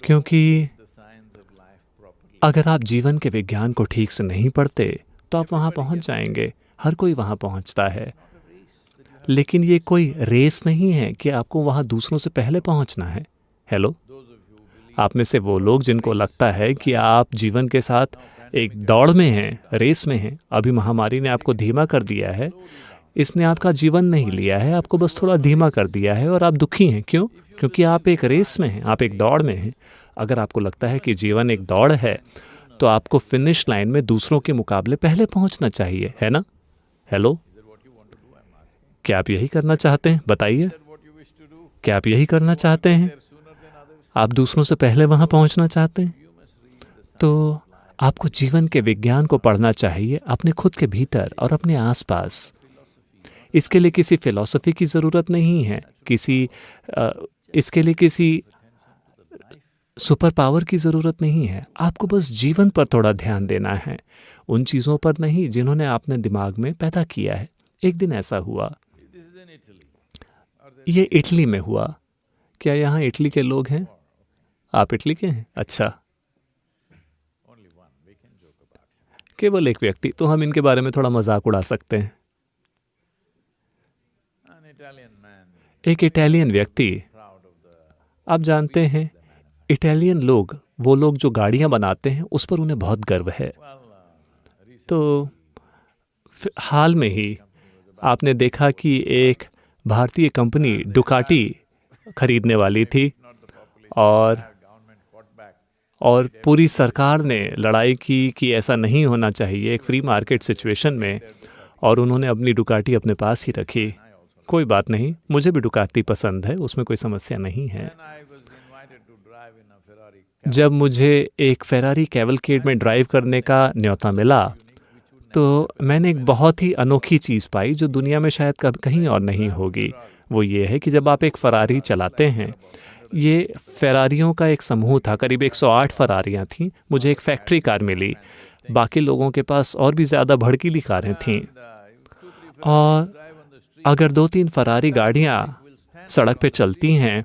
क्योंकि अगर आप जीवन के विज्ञान को ठीक से नहीं पढ़ते तो आप वहां पहुंच जाएंगे। हर कोई वहां पहुंचता है, लेकिन ये कोई रेस नहीं है कि आपको वहां दूसरों से पहले पहुंचना है। हेलो, आप में से वो लोग जिनको लगता है कि आप जीवन के साथ एक दौड़ में हैं, रेस में हैं, अभी महामारी ने आपको धीमा कर दिया है। इसने आपका जीवन नहीं लिया है, आपको बस थोड़ा धीमा कर दिया है और आप दुखी हैं। क्यों? क्योंकि आप एक रेस में हैं, आप एक दौड़ में हैं। अगर आपको लगता है कि जीवन एक दौड़ है तो आपको फिनिश लाइन में दूसरों के मुकाबले पहले पहुंचना चाहिए, है ना? हेलो, क्या आप यही करना चाहते हैं? बताइए, क्या आप यही करना चाहते हैं? आप दूसरों से पहले वहां पहुंचना चाहते हैं? तो आपको जीवन के विज्ञान को पढ़ना चाहिए अपने खुद के भीतर और अपने आसपास। इसके लिए किसी फिलॉसफी की ज़रूरत नहीं है, इसके लिए किसी सुपर पावर की ज़रूरत नहीं है। आपको बस जीवन पर थोड़ा ध्यान देना है, उन चीज़ों पर नहीं जिन्होंने आपने दिमाग में पैदा किया है। एक दिन ऐसा हुआ, ये इटली में हुआ। क्या यहाँ इटली के लोग हैं? आप इटली के हैं? अच्छा, केवल एक व्यक्ति, तो हम इनके बारे में थोड़ा मजाक उड़ा सकते हैं। Italian man एक इटालियन व्यक्ति, proud of the आप जानते हैं इटालियन लोग, वो लोग जो गाड़ियां बनाते हैं उस पर उन्हें बहुत गर्व है। तो हाल में ही आपने देखा कि एक भारतीय कंपनी डुकाटी खरीदने वाली थी और पूरी सरकार ने लड़ाई की कि ऐसा नहीं होना चाहिए एक फ्री मार्केट सिचुएशन में, और उन्होंने अपनी डुकाटी अपने पास ही रखी। कोई बात नहीं, मुझे भी डुकाटी पसंद है, उसमें कोई समस्या नहीं है। Then I was invited to drive in a Ferrari जब मुझे एक फेरारी कैवलकेड में ड्राइव करने का न्योता मिला तो मैंने एक बहुत ही अनोखी चीज़ पाई जो दुनिया में शायद कभी कहीं और नहीं होगी। वो ये है कि जब आप एक फरारी चलाते हैं, ये फेरारियों का एक समूह था, करीब 108 फरारियाँ थीं। मुझे एक फैक्ट्री कार मिली, बाकी लोगों के पास और भी ज़्यादा भड़कीली कारें थीं। और अगर 2-3 फरारी गाड़ियाँ सड़क पे चलती हैं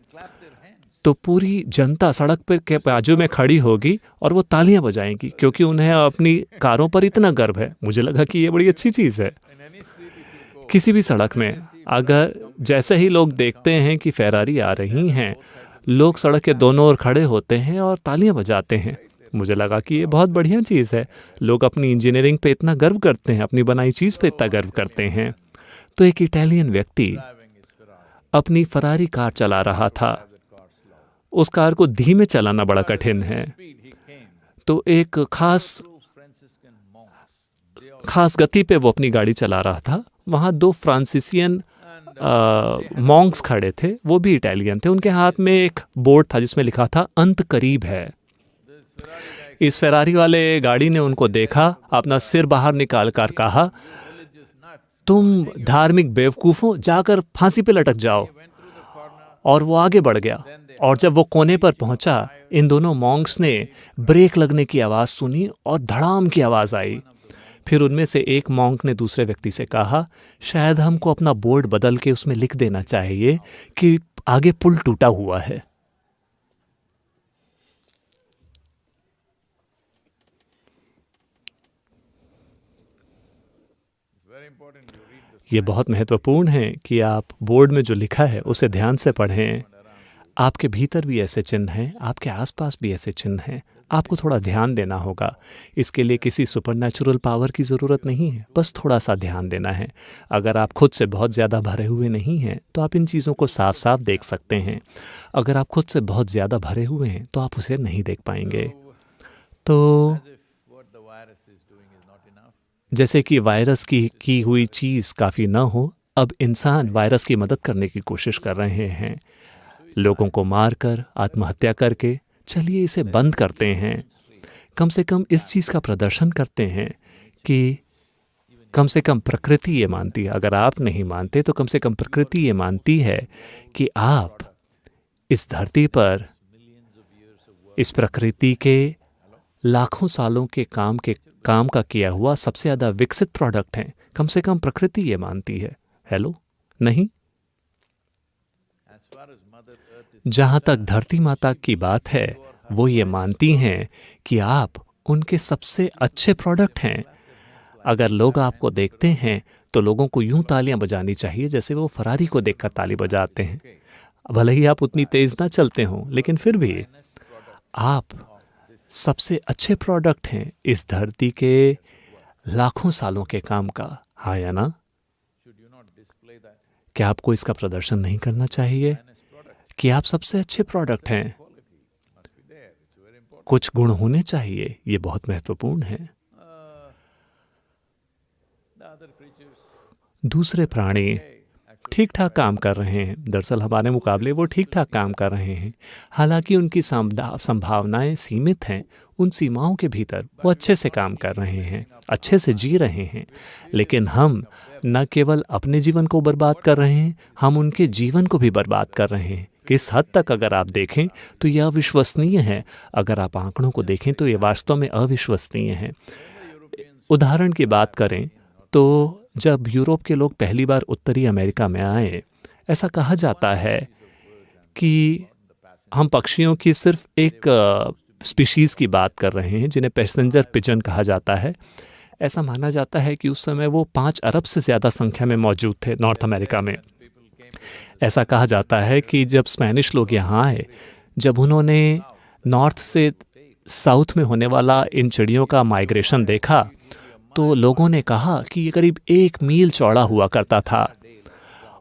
तो पूरी जनता सड़क पर के बाजू में खड़ी होगी और वो तालियां बजाएंगी, क्योंकि उन्हें अपनी कारों पर इतना गर्व है। मुझे लगा कि ये बड़ी अच्छी चीज़ है। किसी भी सड़क में अगर जैसे ही लोग देखते हैं कि फेरारी आ रही हैं, लोग सड़क के दोनों ओर खड़े होते हैं और तालियां बजाते हैं। मुझे लगा कि ये बहुत बढ़िया चीज़ है। लोग अपनी इंजीनियरिंग पे इतना गर्व करते हैं, अपनी बनाई चीज़ पे इतना गर्व करते हैं। तो एक इटालियन व्यक्ति अपनी फरारी कार चला रहा था। उस कार को धीमे चलाना बड़ा कठिन है, तो एक खास गति पे वो अपनी गाड़ी चला रहा था। वहाँ 2 फ्रांसीसियन मॉन्क्स खड़े थे, वो भी इटालियन थे। उनके हाथ में एक बोर्ड था जिसमें लिखा था अंत करीब है। इस फेरारी वाले गाड़ी ने उनको देखा, अपना सिर बाहर निकाल कर कहा, तुम धार्मिक बेवकूफ़ों, जाकर फांसी पे लटक जाओ। और वो आगे बढ़ गया, और जब वो कोने पर पहुंचा, इन दोनों मॉन्क्स ने ब्रेक लगने की आवाज़ सुनी और धड़ाम की आवाज़ आई। फिर उनमें से एक मॉन्क ने दूसरे व्यक्ति से कहा, शायद हमको अपना बोर्ड बदल के उसमें लिख देना चाहिए कि आगे पुल टूटा हुआ है। ये बहुत महत्वपूर्ण है कि आप बोर्ड में जो लिखा है उसे ध्यान से पढ़ें। आपके भीतर भी ऐसे चिन्ह हैं, आपके आसपास भी ऐसे चिन्ह हैं। आपको थोड़ा ध्यान देना होगा। इसके लिए किसी सुपरनैचुरल पावर की ज़रूरत नहीं है, बस थोड़ा सा ध्यान देना है। अगर आप खुद से बहुत ज़्यादा भरे हुए नहीं हैं तो आप इन चीज़ों को साफ साफ देख सकते हैं। अगर आप खुद से बहुत ज़्यादा भरे हुए हैं तो आप उसे नहीं देख पाएंगे। तो जैसे कि वायरस की हुई चीज़ काफ़ी न हो, अब इंसान वायरस की मदद करने की कोशिश कर रहे हैं, लोगों को मारकर, आत्महत्या करके। चलिए इसे बंद करते हैं। कम से कम इस चीज़ का प्रदर्शन करते हैं कि कम से कम प्रकृति ये मानती है। अगर आप नहीं मानते तो कम से कम प्रकृति ये मानती है कि आप इस धरती पर इस प्रकृति के लाखों सालों के काम का किया हुआ सबसे ज़्यादा विकसित प्रोडक्ट हैं। कम से कम प्रकृति ये मानती है। हेलो, नहीं? जहाँ तक धरती माता की बात है, वो ये मानती हैं कि आप उनके सबसे अच्छे प्रोडक्ट हैं। अगर लोग आपको देखते हैं तो लोगों को यूं तालियां बजानी चाहिए जैसे वो फरारी को देखकर ताली बजाते हैं। भले ही आप उतनी तेज ना चलते हों, लेकिन फिर भी आप सबसे अच्छे प्रोडक्ट हैं इस धरती के लाखों सालों के काम का। हाँ या ना? क्या आपको इसका प्रदर्शन नहीं करना चाहिए कि आप सबसे अच्छे प्रोडक्ट हैं? कुछ गुण होने चाहिए, ये बहुत महत्वपूर्ण है। दूसरे प्राणी ठीक ठाक काम कर रहे हैं। दरअसल हमारे मुकाबले वो ठीक ठाक काम कर रहे हैं। हालांकि उनकी संभावनाएं सीमित हैं, उन सीमाओं के भीतर वो अच्छे से काम कर रहे हैं, अच्छे से जी रहे हैं। लेकिन हम न केवल अपने जीवन को बर्बाद कर रहे हैं, हम उनके जीवन को भी बर्बाद कर रहे हैं। किस हद तक अगर आप देखें तो यह अविश्वसनीय है। अगर आप आंकड़ों को देखें तो ये वास्तव में अविश्वसनीय है। उदाहरण की बात करें तो जब यूरोप के लोग पहली बार उत्तरी अमेरिका में आए, ऐसा कहा जाता है कि हम पक्षियों की सिर्फ एक स्पीशीज़ की बात कर रहे हैं जिन्हें पैसेंजर पिजन कहा जाता है। ऐसा माना जाता है कि उस समय वो 5 अरब से ज़्यादा संख्या में मौजूद थे नॉर्थ अमेरिका में। ऐसा कहा जाता है कि जब स्पेनिश लोग यहाँ आए, जब उन्होंने नॉर्थ से साउथ में होने वाला इन चिड़ियों का माइग्रेशन देखा, तो लोगों ने कहा कि ये करीब 1 मील चौड़ा हुआ करता था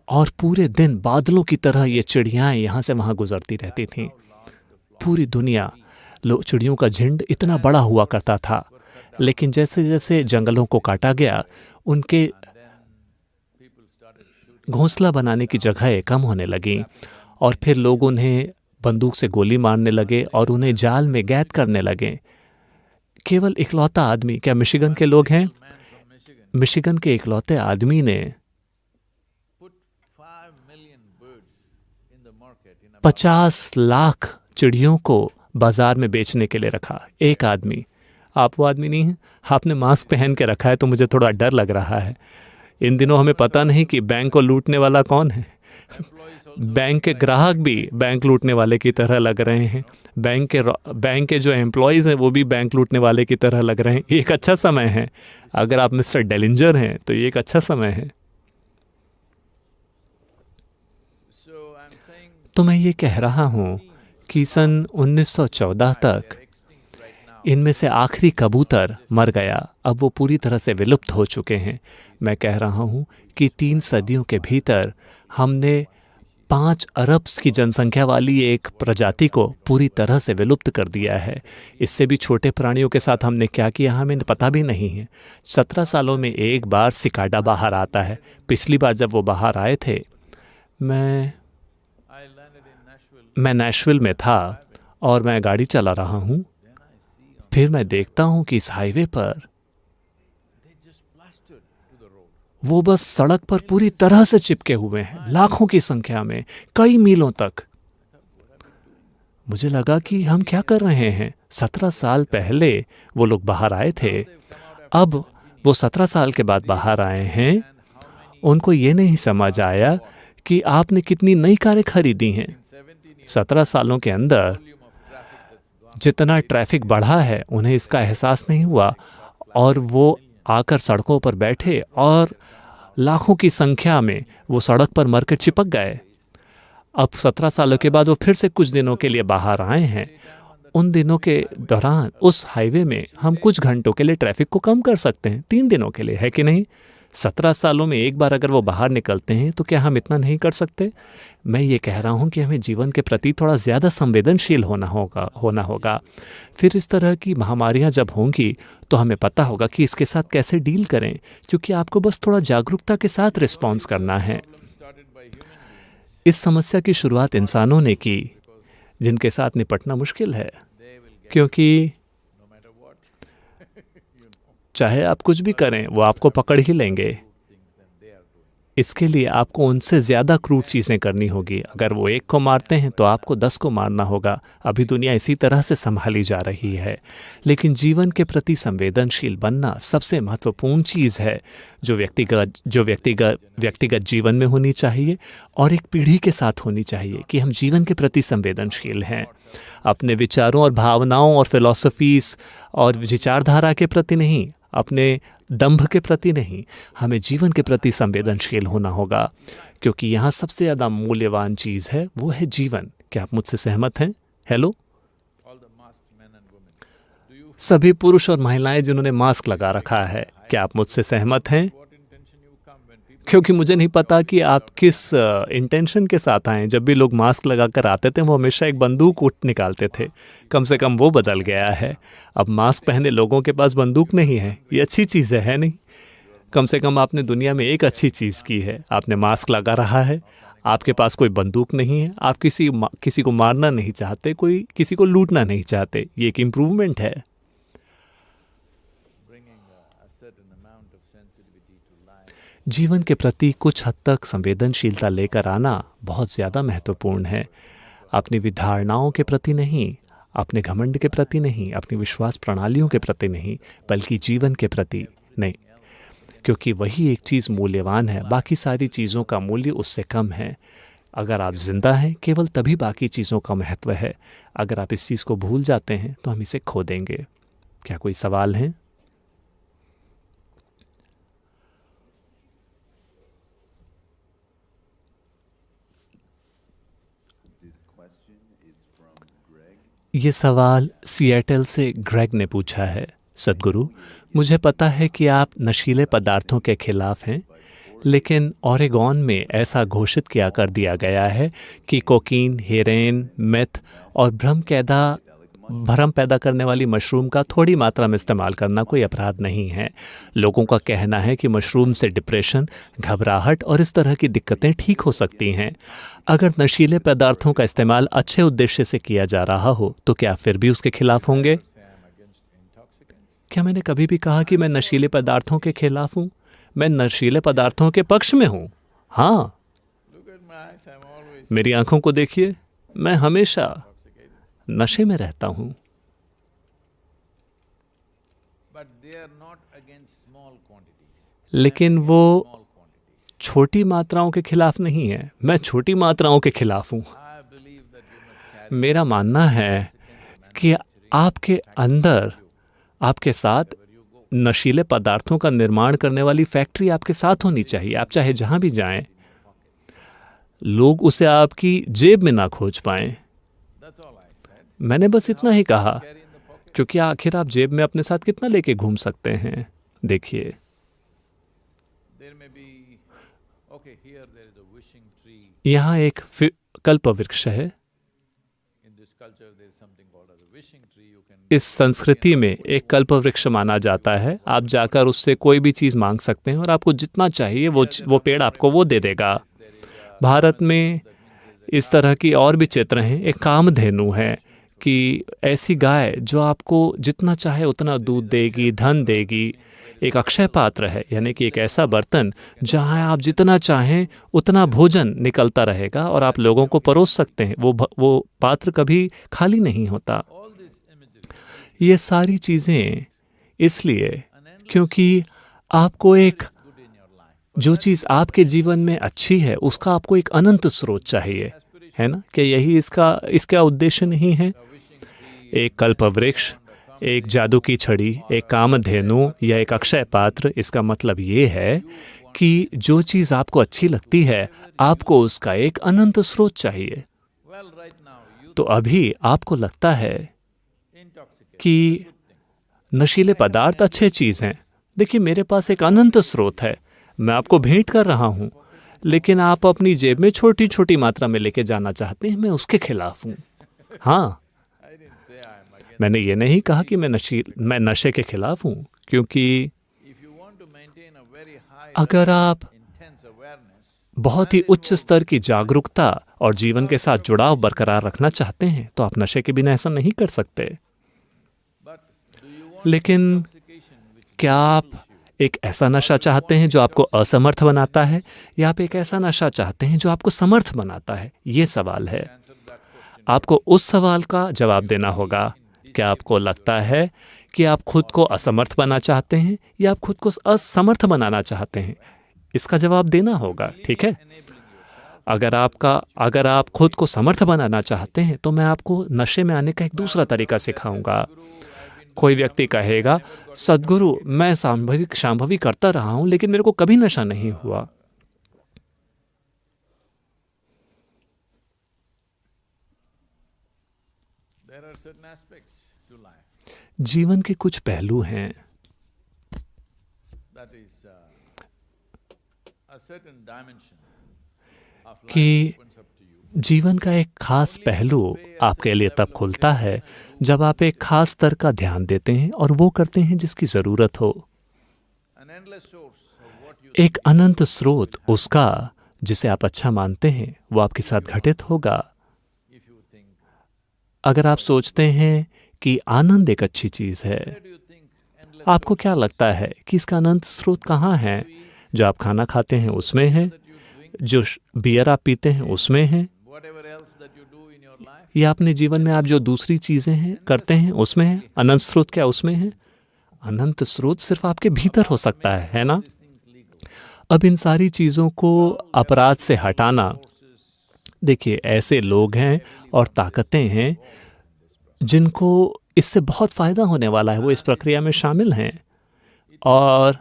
और पूरे दिन बादलों की तरह ये चिड़ियाँ यहाँ से वहाँ गुजरती रहती थीं। पूरी दुनिया चिड़ियों का झुंड इतना बड़ा हुआ करता था, लेकिन जैसे जैसे जंगलों को काटा गया, उनके घोंसला बनाने की जगहें कम होने लगीं और फिर लोग उन्हें बंदूक से गोली मारने लगे और उन्हें जाल में कैद करने लगे। केवल इकलौता आदमी, क्या मिशिगन के लोग हैं? मिशिगन के इकलौते आदमी ने 50 लाख चिड़ियों को बाजार में बेचने के लिए रखा। एक आदमी। आप वो आदमी नहीं हैं? आपने मास्क पहन के रखा है तो मुझे थोड़ा डर लग रहा है। इन दिनों हमें पता नहीं कि बैंक को लूटने वाला कौन है। बैंक के ग्राहक भी बैंक लूटने वाले की तरह लग रहे हैं। बैंक के जो एम्प्लॉयज़ हैं वो भी बैंक लूटने वाले की तरह लग रहे हैं। ये एक अच्छा समय है। अगर आप मिस्टर डेलिंजर हैं तो ये एक अच्छा समय है। तो मैं ये कह रहा हूँ कि सन 1914 तक इनमें से आखिरी कबूतर मर गया। अब वो पूरी तरह से विलुप्त हो चुके हैं। मैं कह रहा हूँ कि 3 सदियों के भीतर हमने 5 अरब की जनसंख्या वाली एक प्रजाति को पूरी तरह से विलुप्त कर दिया है। इससे भी छोटे प्राणियों के साथ हमने क्या किया हमें पता भी नहीं है। 17 सालों में एक बार सिकाडा बाहर आता है। पिछली बार जब वो बाहर आए थे, मैं नेशविल में था और मैं गाड़ी चला रहा हूँ। फिर मैं देखता हूँ कि इस हाईवे पर वो बस सड़क पर पूरी तरह से चिपके हुए हैं, लाखों की संख्या में, कई मीलों तक। मुझे लगा कि हम क्या कर रहे हैं। 17 साल पहले वो लोग बाहर आए थे, अब वो 17 साल के बाद बाहर आए हैं। उनको ये नहीं समझ आया कि आपने कितनी नई कारें खरीदी हैं। 17 सालों के अंदर जितना ट्रैफिक बढ़ा है उन्हें इसका एहसास नहीं हुआ और वो आकर सड़कों पर बैठे और लाखों की संख्या में वो सड़क पर मर कर चिपक गए। अब 17 सालों के बाद वो फिर से कुछ दिनों के लिए बाहर आए हैं। उन दिनों के दौरान उस हाईवे में हम कुछ घंटों के लिए ट्रैफिक को कम कर सकते हैं, 3 दिनों के लिए, है कि नहीं? 17 सालों में एक बार अगर वो बाहर निकलते हैं तो क्या हम इतना नहीं कर सकते? मैं ये कह रहा हूँ कि हमें जीवन के प्रति थोड़ा ज़्यादा संवेदनशील होना होगा। फिर इस तरह की महामारियाँ जब होंगी तो हमें पता होगा कि इसके साथ कैसे डील करें, क्योंकि आपको बस थोड़ा जागरूकता के साथ रिस्पॉन्स करना है। इस समस्या की शुरुआत इंसानों ने की, जिनके साथ निपटना मुश्किल है, क्योंकि चाहे आप कुछ भी करें वो आपको पकड़ ही लेंगे। इसके लिए आपको उनसे ज़्यादा क्रूर चीज़ें करनी होगी। अगर वो एक को मारते हैं तो आपको 10 को मारना होगा। अभी दुनिया इसी तरह से संभाली जा रही है। लेकिन जीवन के प्रति संवेदनशील बनना सबसे महत्वपूर्ण चीज़ है जो व्यक्तिगत जीवन में होनी चाहिए और एक पीढ़ी के साथ होनी चाहिए कि हम जीवन के प्रति संवेदनशील हैं। अपने विचारों और भावनाओं और फिलॉसफीज़ और विचारधारा के प्रति नहीं, अपने दंभ के प्रति नहीं, हमें जीवन के प्रति संवेदनशील होना होगा, क्योंकि यहाँ सबसे ज़्यादा मूल्यवान चीज़ है वो है जीवन। क्या आप मुझसे सहमत हैं? हेलो सभी पुरुष और महिलाएं जिन्होंने मास्क लगा रखा है, क्या आप मुझसे सहमत हैं? क्योंकि मुझे नहीं पता कि आप किस इंटेंशन के साथ आए। जब भी लोग मास्क लगाकर आते थे वो हमेशा एक बंदूक निकालते थे। कम से कम वो बदल गया है। अब मास्क पहने लोगों के पास बंदूक नहीं है। ये अच्छी चीज़ है नहीं? कम से कम आपने दुनिया में एक अच्छी चीज़ की है। आपने मास्क लगा रहा है, आपके पास कोई बंदूक नहीं है, आप किसी को मारना नहीं चाहते, कोई किसी को लूटना नहीं चाहते। ये एक इम्प्रूवमेंट है। जीवन के प्रति कुछ हद तक संवेदनशीलता लेकर आना बहुत ज़्यादा महत्वपूर्ण है। अपनी विधारणाओं के प्रति नहीं, अपने घमंड के प्रति नहीं, अपनी विश्वास प्रणालियों के प्रति नहीं, बल्कि जीवन के प्रति नहीं, क्योंकि वही एक चीज़ मूल्यवान है। बाकी सारी चीज़ों का मूल्य उससे कम है। अगर आप जिंदा हैं केवल तभी बाकी चीज़ों का महत्व है। अगर आप इस चीज़ को भूल जाते हैं तो हम इसे खो देंगे। क्या कोई सवाल हैं? ये सवाल सिएटल से ग्रेग ने पूछा है। सद्गुरु, मुझे पता है कि आप नशीले पदार्थों के खिलाफ हैं, लेकिन ओरेगॉन में ऐसा घोषित किया कर दिया गया है कि कोकीन, हेरोइन, मेथ और भ्रम पैदा करने वाली मशरूम का थोड़ी मात्रा में इस्तेमाल करना कोई अपराध नहीं है। लोगों का कहना है कि मशरूम से डिप्रेशन, घबराहट और इस तरह की दिक्कतें ठीक हो सकती हैं। अगर नशीले पदार्थों का इस्तेमाल अच्छे उद्देश्य से किया जा रहा हो तो क्या फिर भी उसके खिलाफ होंगे? क्या मैंने कभी भी कहा कि मैं नशीले पदार्थों के खिलाफ हूँ? मैं नशीले पदार्थों के पक्ष में हूँ। हाँ, मेरी आंखों को देखिए, मैं हमेशा नशे में रहता हूँ। लेकिन वो छोटी मात्राओं के खिलाफ नहीं है। मैं छोटी मात्राओं के खिलाफ हूँ। मेरा मानना है कि आपके अंदर, आपके साथ नशीले पदार्थों का निर्माण करने वाली फैक्ट्री आपके साथ होनी चाहिए। आप चाहे जहां भी जाएं, लोग उसे आपकी जेब में ना खोज पाएं। मैंने बस इतना ही कहा, क्योंकि आखिर आप जेब में अपने साथ कितना लेके घूम सकते हैं? देखिए, यहाँ एक कल्प वृक्ष है। इस संस्कृति में एक कल्प वृक्ष माना जाता है। आप जाकर उससे कोई भी चीज़ मांग सकते हैं और आपको जितना चाहिए वो पेड़ आपको वो दे देगा। भारत में इस तरह की और भी चित्र हैं। एक कामधेनु है कि ऐसी गाय जो आपको जितना चाहे उतना दूध देगी, धन देगी। एक अक्षय पात्र है, यानी कि एक ऐसा बर्तन जहाँ आप जितना चाहें उतना भोजन निकलता रहेगा और आप लोगों को परोस सकते हैं। वो पात्र कभी खाली नहीं होता। ये सारी चीज़ें इसलिए क्योंकि आपको जो चीज़ आपके जीवन में अच्छी है उसका आपको एक अनंत स्रोत चाहिए, है ना? क्या यही इसका उद्देश्य नहीं है? एक कल्पवृक्ष, एक जादू की छड़ी, एक कामधेनु या एक अक्षय पात्र, इसका मतलब ये है कि जो चीज़ आपको अच्छी लगती है आपको उसका एक अनंत स्रोत चाहिए। तो अभी आपको लगता है कि नशीले पदार्थ अच्छे चीज़ हैं। देखिए, मेरे पास एक अनंत स्रोत है, मैं आपको भेंट कर रहा हूँ, लेकिन आप अपनी जेब में छोटी छोटी मात्रा में लेके जाना चाहते हैं। मैं उसके खिलाफ हूँ। हाँ, मैंने ये नहीं कहा कि मैं नशे के खिलाफ हूँ, क्योंकि अगर आप बहुत ही उच्च स्तर की जागरूकता और जीवन के साथ जुड़ाव बरकरार रखना चाहते हैं तो आप नशे के बिना ऐसा नहीं कर सकते। लेकिन क्या आप एक ऐसा नशा चाहते हैं जो आपको असमर्थ बनाता है, या आप एक ऐसा नशा चाहते हैं जो आपको समर्थ बनाता है? ये सवाल है। आपको उस सवाल का जवाब देना होगा। क्या आपको लगता है कि आप खुद को असमर्थ बनाना चाहते हैं या आप खुद को असमर्थ बनाना चाहते हैं? इसका जवाब देना होगा, ठीक है? अगर आप खुद को समर्थ बनाना चाहते हैं तो मैं आपको नशे में आने का एक दूसरा तरीका सिखाऊंगा। कोई व्यक्ति कहेगा, सद्गुरु, मैं शांभवी करता रहा हूं लेकिन मेरे को कभी नशा नहीं हुआ। जीवन के कुछ पहलू हैं कि जीवन का एक खास पहलू आपके लिए तब खुलता है जब आप एक खास स्तर का ध्यान देते हैं और वो करते हैं जिसकी ज़रूरत हो। एक अनंत स्रोत उसका जिसे आप अच्छा मानते हैं वो आपके साथ घटित होगा। अगर आप सोचते हैं कि आनंद एक अच्छी चीज़ है, आपको क्या लगता है कि इसका अनंत स्रोत कहाँ है? जो आप खाना खाते हैं उसमें है, जो बियर आप पीते हैं उसमें है, या अपने जीवन में आप जो दूसरी चीज़ें हैं करते हैं उसमें है? अनंत स्रोत क्या उसमें है? अनंत स्रोत सिर्फ आपके भीतर हो सकता है ना? अब इन सारी चीज़ों को अपराध से हटाना, देखिए, ऐसे लोग हैं और ताकतें हैं जिनको इससे बहुत फ़ायदा होने वाला है, वो इस प्रक्रिया में शामिल हैं। और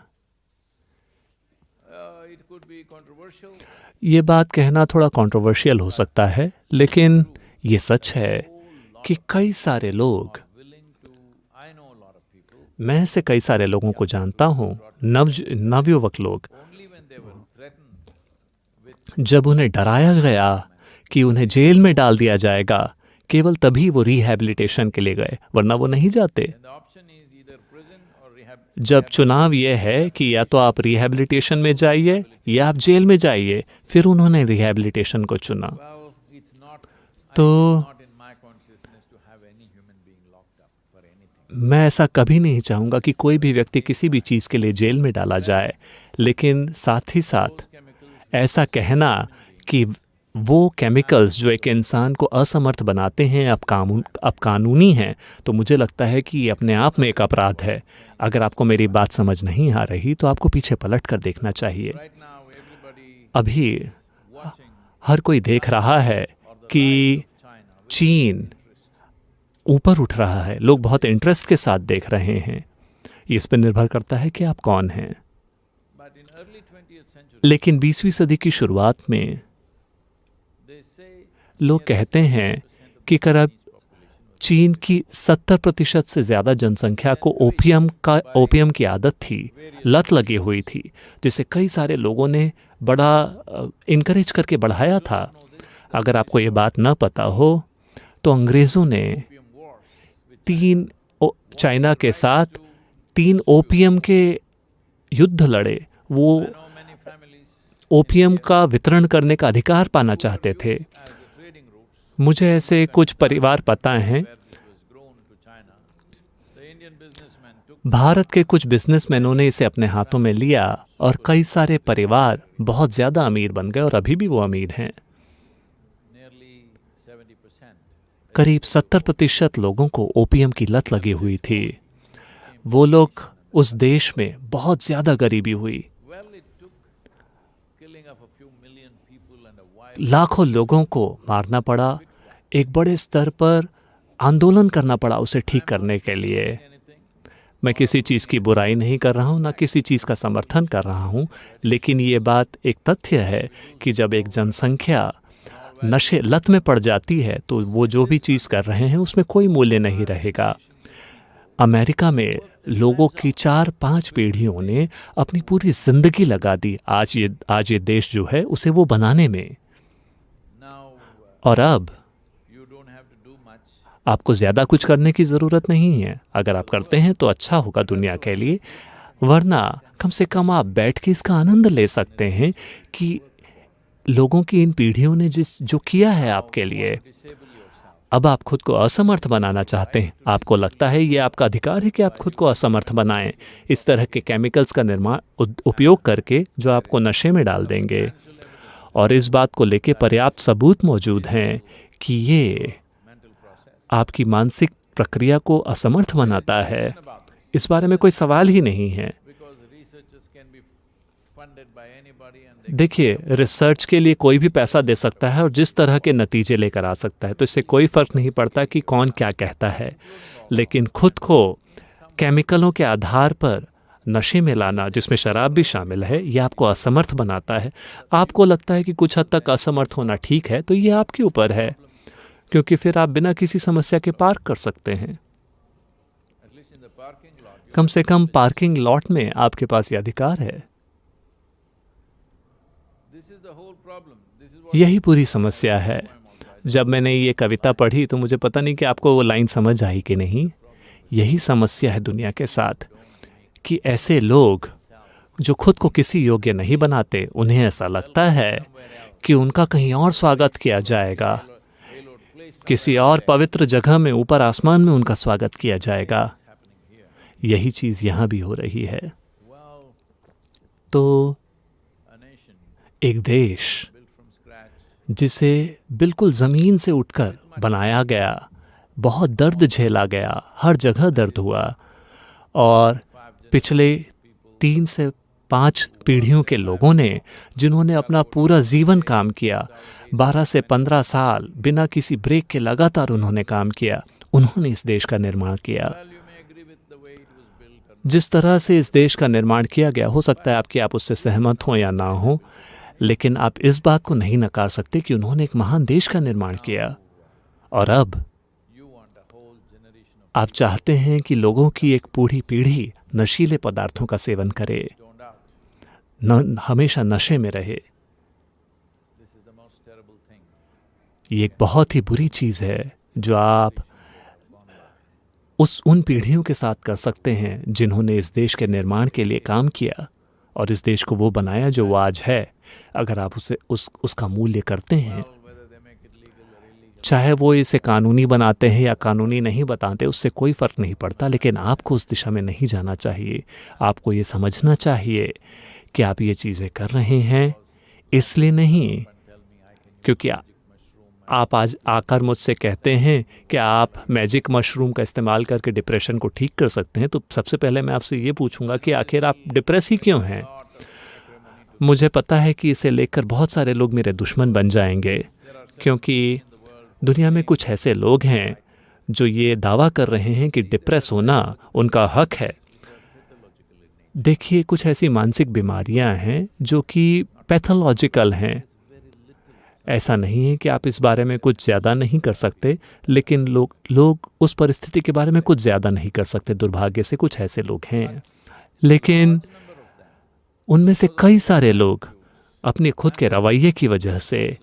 ये बात कहना थोड़ा कंट्रोवर्शियल हो सकता है, लेकिन ये सच है कि कई सारे लोग, I know a lot of people, मैं ऐसे कई सारे लोगों को जानता हूँ, नवयुवक लोग, only when they were threatened with जब उन्हें डराया गया कि उन्हें जेल में डाल दिया जाएगा, केवल तभी वो रिहैबिलिटेशन के लिए गए, वरना वो नहीं जाते। the option is either prison or rehab. जब चुनाव ये है कि या तो आप रिहैबिलिटेशन में जाइए या आप जेल में जाइए, फिर उन्होंने रिहैबिलिटेशन को चुना। Well, it's not, तो not in my consciousness to have any human being locked up for anything. मैं ऐसा कभी नहीं चाहूँगा कि कोई भी व्यक्ति किसी भी चीज़ के लिए जेल में डाला जाए, लेकिन साथ ही साथ ऐसा कहना कि वो केमिकल्स जो एक इंसान को असमर्थ बनाते हैं अब कानूनी हैं, तो मुझे लगता है कि ये अपने आप में एक अपराध है। अगर आपको मेरी बात समझ नहीं आ रही तो आपको पीछे पलट कर देखना चाहिए। Right now, everybody अभी watching हर कोई देख रहा है कि China, चीन ऊपर उठ रहा है, लोग बहुत इंटरेस्ट के साथ देख रहे हैं। ये इस पर निर्भर करता है कि आप कौन हैं। but in early 20th century, लेकिन 20वीं सदी की शुरुआत में they say लोग कहते हैं कि करीब चीन की 70% से ज़्यादा जनसंख्या को ओपियम की आदत थी, लत लगी हुई थी, जिसे कई सारे लोगों ने बड़ा इनकरेज करके बढ़ाया था। अगर आपको ये बात ना पता हो तो अंग्रेज़ों ने चाइना के साथ 3 ओपियम के युद्ध लड़े। वो know many families ओपियम का वितरण करने का अधिकार पाना चाहते थे। as the trading routes मुझे ऐसे कुछ परिवार पता हैं। where it was grown to China. The Indian businessmen took Bharat के कुछ बिजनेसमैनों ने इसे अपने हाथों में लिया और कई सारे परिवार बहुत ज़्यादा अमीर बन गए और अभी भी वो अमीर हैं। nearly 70%. करीब 70% लोगों को ओपियम की लत लगी हुई थी। वो लोग उस देश में बहुत ज़्यादा गरीबी हुई। Well, it took killing of a few million people and a wild लाखों लोगों को मारना पड़ा, एक बड़े स्तर पर आंदोलन करना पड़ा उसे ठीक करने के लिए। anything. मैं किसी चीज़ की बुराई नहीं कर रहा हूँ, ना किसी चीज़ का समर्थन कर रहा हूँ, लेकिन ये बात एक तथ्य है कि जब एक जनसंख्या नशे लत में पड़ जाती है तो वो जो भी चीज़ कर रहे हैं उसमें कोई मूल्य नहीं रहेगा। अमेरिका में लोगों की 4-5 पीढ़ियों ने अपनी पूरी ज़िंदगी लगा दी आज ये देश जो है उसे वो बनाने में। Now, और अब you don't have to do much. आपको ज़्यादा कुछ करने की ज़रूरत नहीं है। अगर आप करते हैं तो अच्छा होगा दुनिया के लिए, वरना कम से कम आप बैठ के इसका आनंद ले सकते हैं कि लोगों की इन पीढ़ियों ने जो किया है आपके लिए। Disable yourself. अब आप खुद को असमर्थ बनाना चाहते हैं। आपको लगता है ये आपका अधिकार है कि आप खुद को असमर्थ बनाएं, इस तरह के केमिकल्स का उपयोग करके जो आपको नशे में डाल देंगे। और इस बात को लेके पर्याप्त सबूत मौजूद हैं कि ये आपकी मानसिक प्रक्रिया को असमर्थ बनाता है। इस बारे में कोई सवाल ही नहीं है। Because researchers can be funded by anybody and they देखिए, रिसर्च के लिए कोई भी पैसा दे सकता है और जिस तरह के नतीजे लेकर आ सकता है, तो इससे कोई फ़र्क नहीं पड़ता कि कौन क्या कहता है। लेकिन खुद को केमिकलों के आधार पर नशे में लाना, जिसमें शराब भी शामिल है, ये आपको असमर्थ बनाता है। आपको लगता है कि कुछ हद तक असमर्थ होना ठीक है, तो ये आपके ऊपर है, क्योंकि फिर आप बिना किसी समस्या के पार्क कर सकते हैं। at least in the parking lot. कम से कम पार्किंग लॉट में आपके पास ये अधिकार है। This is the whole problem. This is what यही पूरी समस्या है। जब मैंने ये कविता पढ़ी तो मुझे पता नहीं कि आपको वो लाइन समझ आई कि नहीं। यही समस्या है दुनिया के साथ कि ऐसे लोग जो खुद को किसी योग्य नहीं बनाते, उन्हें ऐसा लगता है कि उनका कहीं और स्वागत किया जाएगा, किसी और पवित्र जगह में ऊपर आसमान में उनका स्वागत किया जाएगा। यही चीज़ यहाँ भी हो रही है। well, तो a nation एक देश built from scratch, जिसे बिल्कुल ज़मीन से उठकर बनाया गया, बहुत दर्द झेला गया, हर जगह दर्द हुआ, और पिछले 3 से 5 पीढ़ियों के लोगों ने, जिन्होंने अपना पूरा जीवन काम किया, 12 से 15 साल बिना किसी ब्रेक के लगातार उन्होंने काम किया, उन्होंने इस देश का निर्माण किया। well, you may agree with the way it was built or जिस तरह से इस देश का निर्माण किया गया, हो सकता है आप उससे सहमत हों या ना हो, लेकिन आप इस बात को नहीं नकार सकते कि उन्होंने एक महान देश का निर्माण किया। और अब आप चाहते हैं कि लोगों की एक पूरी पीढ़ी नशीले पदार्थों का सेवन करे, हमेशा नशे में रहे। ये एक बहुत ही बुरी चीज़ है जो आप उन पीढ़ियों के साथ कर सकते हैं जिन्होंने इस देश के निर्माण के लिए काम किया और इस देश को वो बनाया जो वो आज है। अगर आप उसका मूल्य करते हैं, चाहे वो इसे कानूनी बनाते हैं या कानूनी नहीं बताते, उससे कोई फ़र्क नहीं पड़ता, लेकिन आपको उस दिशा में नहीं जाना चाहिए। आपको ये समझना चाहिए कि आप ये चीज़ें कर रहे हैं इसलिए नहीं क्योंकि आप आज आकर मुझसे कहते हैं कि आप मैजिक मशरूम का इस्तेमाल करके डिप्रेशन को ठीक कर सकते हैं। तो सबसे पहले मैं आपसे ये पूछूंगा कि आखिर आप डिप्रेस ही क्यों हैं? मुझे पता है कि इसे लेकर बहुत सारे लोग मेरे दुश्मन बन जाएंगे, क्योंकि दुनिया में कुछ ऐसे लोग हैं जो ये दावा कर रहे हैं कि डिप्रेस होना उनका हक है। देखिए, कुछ ऐसी मानसिक बीमारियां हैं जो कि पैथोलॉजिकल हैं। ऐसा नहीं है कि आप इस बारे में कुछ ज़्यादा नहीं कर सकते, लेकिन लोग उस परिस्थिति के बारे में कुछ ज़्यादा नहीं कर सकते। दुर्भाग्य से कुछ ऐसे लोग हैं, लेकिन उनमें से कई सारे लोग अपने खुद के रवैये की वजह से,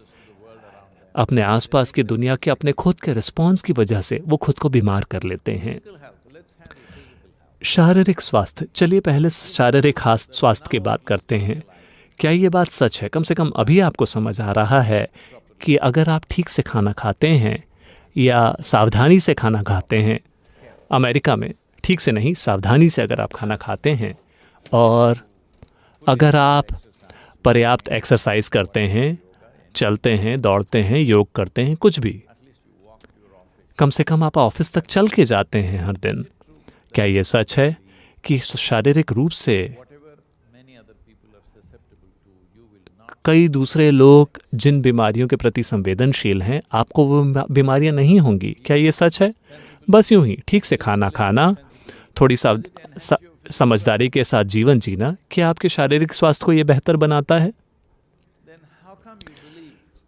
अपने आसपास की दुनिया के अपने खुद के रिस्पॉन्स की वजह से वो खुद को बीमार कर लेते हैं। शारीरिक स्वास्थ्य, चलिए पहले शारीरिक स्वास्थ्य की बात करते हैं। क्या ये बात सच है? कम से कम अभी आपको समझ आ रहा है कि अगर आप ठीक से खाना खाते हैं या सावधानी से खाना खाते हैं, अमेरिका में ठीक से नहीं, सावधानी से अगर आप खाना खाते हैं और अगर आप पर्याप्त एक्सरसाइज करते हैं, चलते हैं, दौड़ते हैं, योग करते हैं, कुछ भी, कम से कम आप ऑफिस तक चल के जाते हैं हर दिन, क्या ये सच है कि शारीरिक रूप से कई दूसरे लोग जिन बीमारियों के प्रति संवेदनशील हैं, आपको वो बीमारियां नहीं होंगी? क्या ये सच है? बस यूं ही ठीक से खाना खाना, थोड़ी समझदारी के साथ जीवन जीना, क्या आपके शारीरिक स्वास्थ्य को ये बेहतर बनाता है?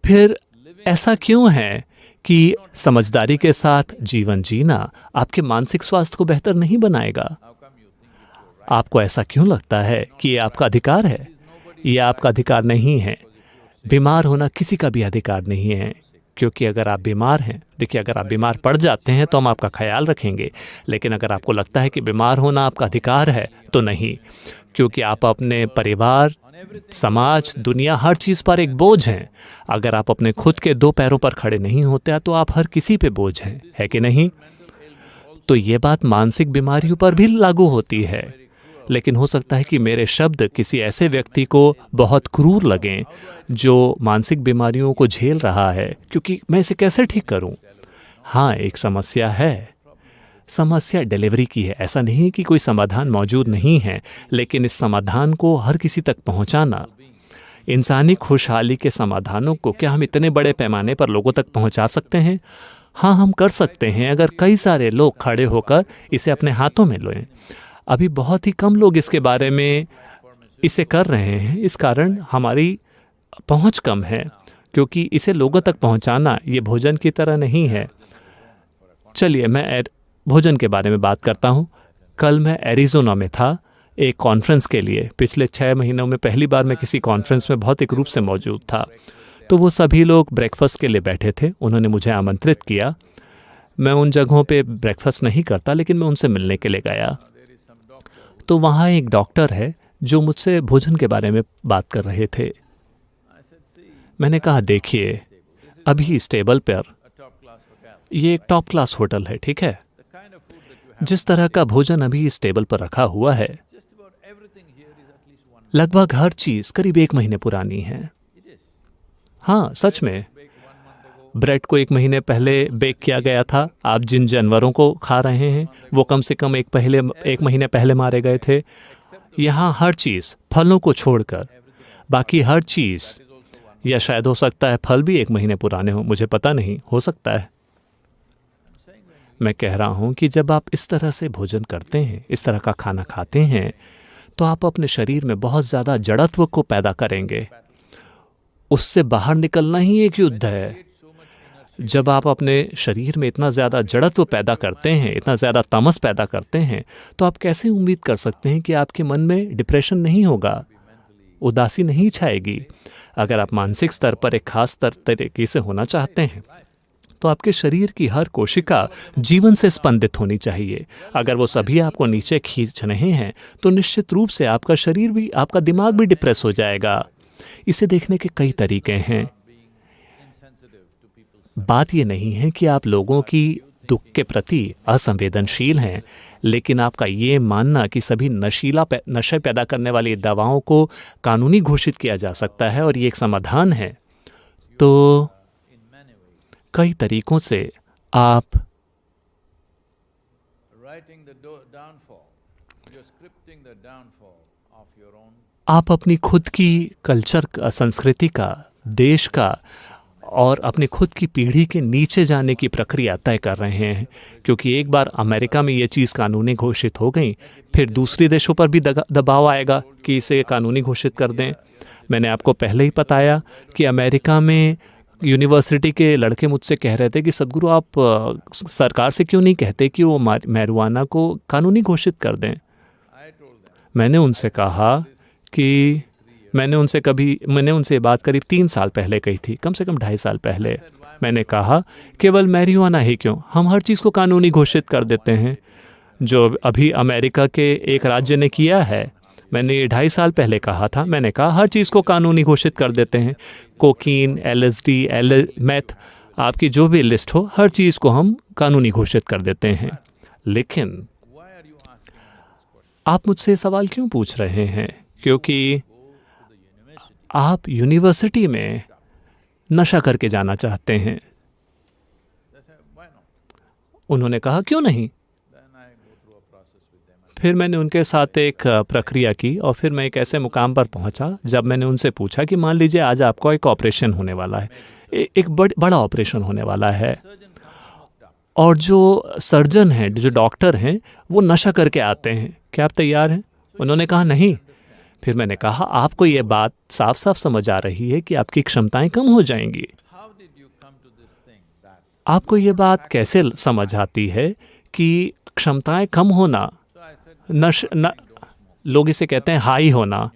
फिर ऐसा क्यों है कि समझदारी के साथ जीवन जीना आपके मानसिक स्वास्थ्य को बेहतर नहीं बनाएगा? आपको ऐसा क्यों लगता है कि ये आपका अधिकार है? ये आपका अधिकार नहीं है। बीमार होना किसी का भी अधिकार नहीं है, क्योंकि अगर आप बीमार हैं, देखिए, अगर आप बीमार पड़ जाते हैं तो हम आपका ख्याल रखेंगे, लेकिन अगर आपको लगता है कि बीमार होना आपका अधिकार है तो नहीं, क्योंकि आप अपने परिवार, समाज, दुनिया, हर चीज़ पर एक बोझ हैं। अगर आप अपने खुद के 2 पैरों पर खड़े नहीं होते तो आप हर किसी पे बोझ हैं, है कि नहीं? तो ये बात मानसिक बीमारियों पर भी लागू होती है। लेकिन हो सकता है कि मेरे शब्द किसी ऐसे व्यक्ति को बहुत क्रूर लगें जो मानसिक बीमारियों को झेल रहा है, क्योंकि मैं इसे कैसे ठीक करूं? हाँ, एक समस्या है। समस्या डिलीवरी की है। ऐसा नहीं कि कोई समाधान मौजूद नहीं है, लेकिन इस समाधान को हर किसी तक पहुंचाना, इंसानी खुशहाली के समाधानों को क्या हम इतने बड़े पैमाने पर लोगों तक पहुंचा सकते हैं? हाँ, हम कर सकते हैं, अगर कई सारे लोग खड़े होकर इसे अपने हाथों में लें। अभी बहुत ही कम लोग इसके बारे में इसे कर रहे हैं, इस कारण हमारी पहुंच कम है, क्योंकि इसे लोगों तक पहुंचाना ये भोजन की तरह नहीं है। चलिए, मैं भोजन के बारे में बात करता हूं। कल मैं एरिज़ोना में था एक कॉन्फ्रेंस के लिए। पिछले 6 महीनों में पहली बार मैं किसी कॉन्फ्रेंस में भौतिक रूप से मौजूद था। तो वो सभी लोग ब्रेकफास्ट के लिए बैठे थे। उन्होंने मुझे आमंत्रित किया। मैं उन जगहों पे ब्रेकफास्ट नहीं करता, लेकिन मैं उनसे मिलने के लिए गया। तो वहाँ एक डॉक्टर है जो मुझसे भोजन के बारे में बात कर रहे थे। मैंने कहा, देखिए, अभी इस टेबल पर ये एक टॉप क्लास होटल है, ठीक है? जिस तरह का भोजन अभी इस टेबल पर रखा हुआ है, लगभग हर चीज़ करीब 1 महीने पुरानी है। हाँ, सच में। ब्रेड को 1 महीने पहले बेक किया गया था। आप जिन जानवरों को खा रहे हैं वो कम से कम 1 महीने पहले मारे गए थे। यहाँ हर चीज़, फलों को छोड़कर बाकी हर चीज़, या शायद हो सकता है फल भी 1 महीने पुराने हों, मुझे पता नहीं, हो सकता है। मैं कह रहा हूँ कि जब आप इस तरह से भोजन करते हैं, इस तरह का खाना खाते हैं, तो आप अपने शरीर में बहुत ज़्यादा जड़त्व को पैदा करेंगे। उससे बाहर निकलना ही एक युद्ध है। जब आप अपने शरीर में इतना ज़्यादा जड़त्व पैदा करते हैं, इतना ज़्यादा तमस पैदा करते हैं, तो आप कैसे उम्मीद कर सकते हैं कि आपके मन में डिप्रेशन नहीं होगा, उदासी नहीं छाएगी। अगर आप मानसिक स्तर पर एक खास तरीके से होना चाहते हैं तो आपके शरीर की हर कोशिका जीवन से स्पंदित होनी चाहिए। अगर वो सभी आपको नीचे खींच रहे हैं तो निश्चित रूप से आपका शरीर भी, आपका दिमाग भी डिप्रेस हो जाएगा। इसे देखने के कई तरीके हैं। बात ये नहीं है कि आप लोगों की दुख के प्रति असंवेदनशील हैं, लेकिन आपका ये मानना कि सभी नशे पैदा करने वाली दवाओं को कानूनी घोषित किया जा सकता है और ये एक समाधान है, तो कई तरीकों से आप अपनी खुद की कल्चर का, संस्कृति का, देश का और अपनी खुद की पीढ़ी के नीचे जाने की प्रक्रिया तय कर रहे हैं। क्योंकि एक बार अमेरिका में ये चीज़ कानूनी घोषित हो गई, फिर दूसरे देशों पर भी दबाव आएगा कि इसे कानूनी घोषित कर दें। मैंने आपको पहले ही बताया कि अमेरिका में यूनिवर्सिटी के लड़के मुझसे कह रहे थे कि सद्गुरु आप सरकार से क्यों नहीं कहते कि वो मैरिजुआना को कानूनी घोषित कर दें। मैंने उनसे कहा कि मैंने उनसे बात करीब 3 साल पहले कही थी, कम से कम 2.5 साल पहले। मैंने कहा केवल मैरिजुआना ही क्यों, हम हर चीज़ को कानूनी घोषित कर देते हैं, जो अभी अमेरिका के एक राज्य ने किया है। मैंने ये 2.5 साल पहले कहा था। मैंने कहा हर चीज़ को कानूनी घोषित कर देते हैं, कोकीन, LSD, मैथ, आपकी जो भी लिस्ट हो, हर चीज़ को हम कानूनी घोषित कर देते हैं। लेकिन आप मुझसे सवाल क्यों पूछ रहे हैं? क्योंकि आप यूनिवर्सिटी में नशा करके जाना चाहते हैं। उन्होंने कहा क्यों नहीं? फिर मैंने उनके साथ एक प्रक्रिया की और फिर मैं एक ऐसे मुकाम पर पहुंचा जब मैंने उनसे पूछा कि मान लीजिए आज आपको एक ऑपरेशन होने वाला है, एक बड़ा ऑपरेशन होने वाला है, और जो सर्जन हैं, जो डॉक्टर हैं, वो नशा करके आते हैं, क्या आप तैयार हैं? उन्होंने कहा नहीं। फिर मैंने कहा आपको ये बात साफ साफ समझ आ रही है कि आपकी क्षमताएं कम हो जाएंगी। आपको ये बात कैसे समझ आती है कि क्षमताएं कम होना, लोग इसे कहते हैं हाई होना।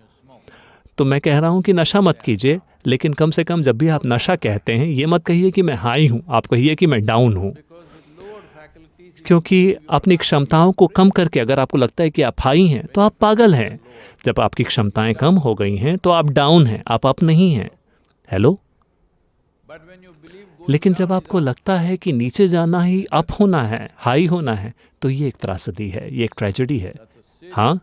तो मैं कह रहा हूँ कि नशा मत कीजिए, लेकिन कम से कम जब भी आप नशा कहते हैं ये मत कहिए कि मैं हाई हूँ, आप कहिए कि मैं डाउन हूँ। क्योंकि अपनी क्षमताओं को कम करके अगर आपको लगता है कि आप हाई हैं तो आप पागल हैं। जब आपकी क्षमताएं कम हो गई हैं तो आप डाउन हैं, आप अप नहीं हैं। हेलो? लेकिन जब आपको लगता है कि नीचे जाना ही अप होना है, हाई होना है, तो ये एक त्रासदी है, ये एक ट्रेजेडी है। हाँ,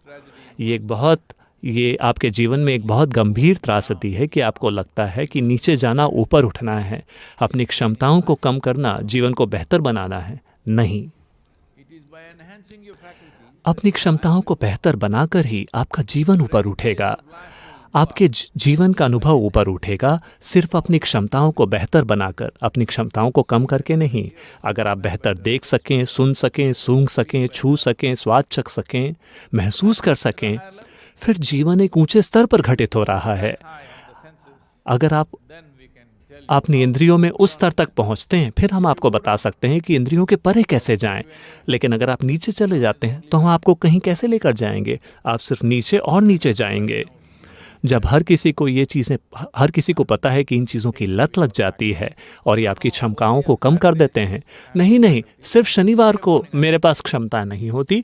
ये आपके जीवन में एक बहुत गंभीर त्रासदी है कि आपको लगता है कि नीचे जाना ऊपर उठना है, अपनी क्षमताओं को कम करना, जीवन को बेहतर बनाना है। नहीं, अपनी क्षमताओं को बेहतर बनाकर ही आपका जीवन ऊपर उठेगा, आपके जीवन का अनुभव ऊपर उठेगा, सिर्फ अपनी क्षमताओं को बेहतर बनाकर, अपनी क्षमताओं को कम करके नहीं। अगर आप बेहतर देख सकें, सुन सकें, सूंघ सकें, छू सकें, स्वाद चख सकें, महसूस कर सकें, फिर जीवन एक ऊंचे स्तर पर घटित हो रहा है। अगर आप अपनी इंद्रियों में उस स्तर तक पहुंचते हैं, फिर हम आपको बता सकते हैं कि इंद्रियों के परे कैसे जाएं। लेकिन अगर आप नीचे चले जाते हैं तो हम आपको कहीं कैसे लेकर जाएंगे? आप सिर्फ नीचे और नीचे जाएंगे। जब हर किसी को पता है कि इन चीज़ों की लत लग जाती है और ये आपकी क्षमताओं को कम कर देते हैं। नहीं, सिर्फ शनिवार को मेरे पास क्षमता नहीं होती,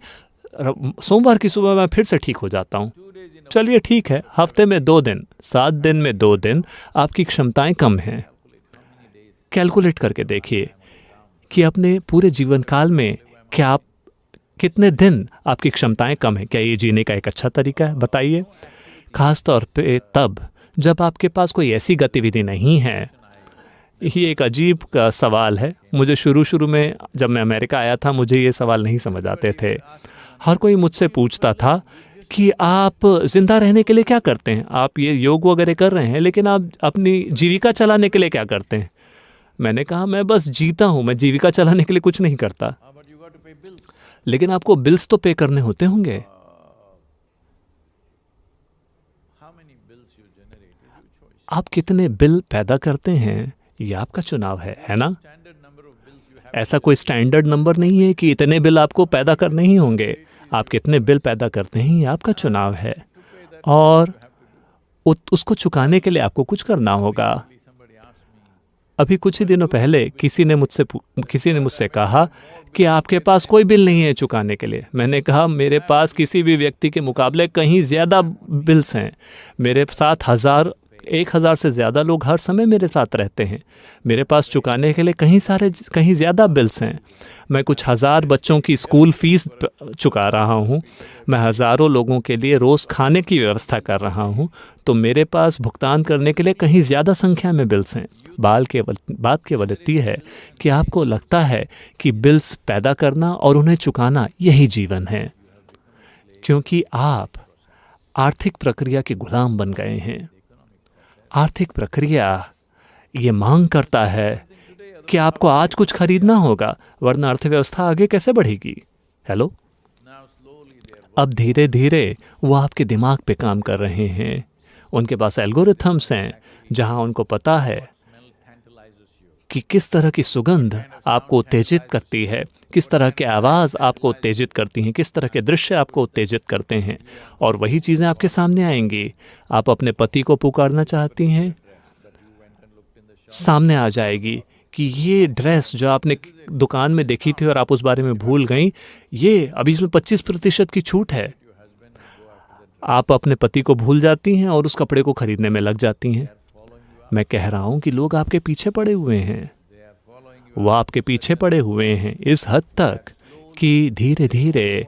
सोमवार की सुबह मैं फिर से ठीक हो जाता हूँ। चलिए ठीक है, हफ्ते में 2 दिन, 7 दिन में 2 दिन आपकी क्षमताएं कम हैं। कैलकुलेट करके देखिए कि अपने पूरे जीवन काल में कितने दिन आपकी क्षमताएं कम हैं। क्या ये जीने का एक अच्छा तरीका है? बताइए। खास तौर पे तब जब आपके पास कोई ऐसी गतिविधि नहीं है। ये एक अजीब का सवाल है। मुझे शुरू में जब मैं अमेरिका आया था, मुझे ये सवाल नहीं समझ आते थे। हर कोई मुझसे पूछता था कि आप जिंदा रहने के लिए क्या करते हैं? आप ये योग वगैरह कर रहे हैं, लेकिन आप अपनी जीविका चलाने के लिए क्या करते हैं? मैंने कहा मैं बस जीता हूँ, मैं जीविका चलाने के लिए कुछ नहीं करता। लेकिन आपको बिल्स तो पे करने होते होंगे। आप कितने बिल पैदा करते हैं, ये आपका चुनाव है ना? ऐसा कोई स्टैंडर्ड नंबर नहीं है कि इतने बिल आपको पैदा करने ही होंगे। आप कितने बिल पैदा करते हैं ये आपका चुनाव है, और उसको चुकाने के लिए आपको कुछ करना होगा। अभी कुछ ही दिनों पहले किसी ने मुझसे कहा कि आपके पास कोई बिल नहीं है चुकाने के लिए। मैंने कहा मेरे पास किसी भी व्यक्ति के मुकाबले कहीं ज़्यादा बिल्स हैं। मेरे साथ 1000 से ज़्यादा लोग हर समय मेरे साथ रहते हैं। मेरे पास चुकाने के लिए कहीं ज़्यादा बिल्स हैं। मैं कुछ हज़ार बच्चों की स्कूल फीस चुका रहा हूँ। मैं हज़ारों लोगों के लिए रोज़ खाने की व्यवस्था कर रहा हूँ। तो मेरे पास भुगतान करने के लिए कहीं ज़्यादा संख्या में बिल्स हैं। बात केवल इतनी है कि आपको लगता है कि बिल्स पैदा करना और उन्हें चुकाना यही जीवन है, क्योंकि आप आर्थिक प्रक्रिया के गुलाम बन गए हैं। आर्थिक प्रक्रिया ये मांग करता है कि आपको आज कुछ खरीदना होगा, वरना अर्थव्यवस्था आगे कैसे बढ़ेगी। हेलो, अब धीरे धीरे वो आपके दिमाग पे काम कर रहे हैं। उनके पास एल्गोरिथम्स हैं जहां उनको पता है कि किस तरह की सुगंध आपको उत्तेजित करती है, किस तरह के आवाज़ आपको उत्तेजित करती हैं, किस तरह के दृश्य आपको उत्तेजित करते हैं, और वही चीज़ें आपके सामने आएंगी। आप अपने पति को पुकारना चाहती हैं, सामने आ जाएगी कि ये ड्रेस जो आपने दुकान में देखी थी और आप उस बारे में भूल गई, ये अभी इसमें 25% की छूट है। आप अपने पति को भूल जाती हैं और उस कपड़े को खरीदने में लग जाती हैं। मैं कह रहा हूं कि लोग आपके पीछे पड़े हुए हैं। वो आपके पीछे पड़े हुए हैं इस हद तक कि धीरे धीरे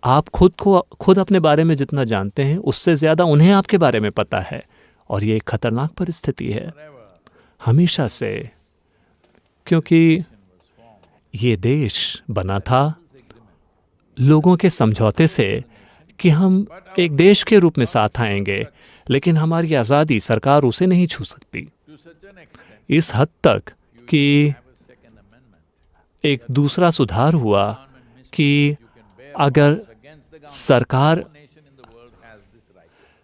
आप खुद अपने बारे में जितना जानते हैं उससे ज़्यादा उन्हें आपके बारे में पता है। और ये एक खतरनाक परिस्थिति है हमेशा से, क्योंकि ये देश बना था लोगों के समझौते से कि हम एक देश के रूप में साथ आएंगे, लेकिन हमारी आज़ादी सरकार उसे नहीं छू सकती। इस हद तक कि एक दूसरा सुधार हुआ कि अगर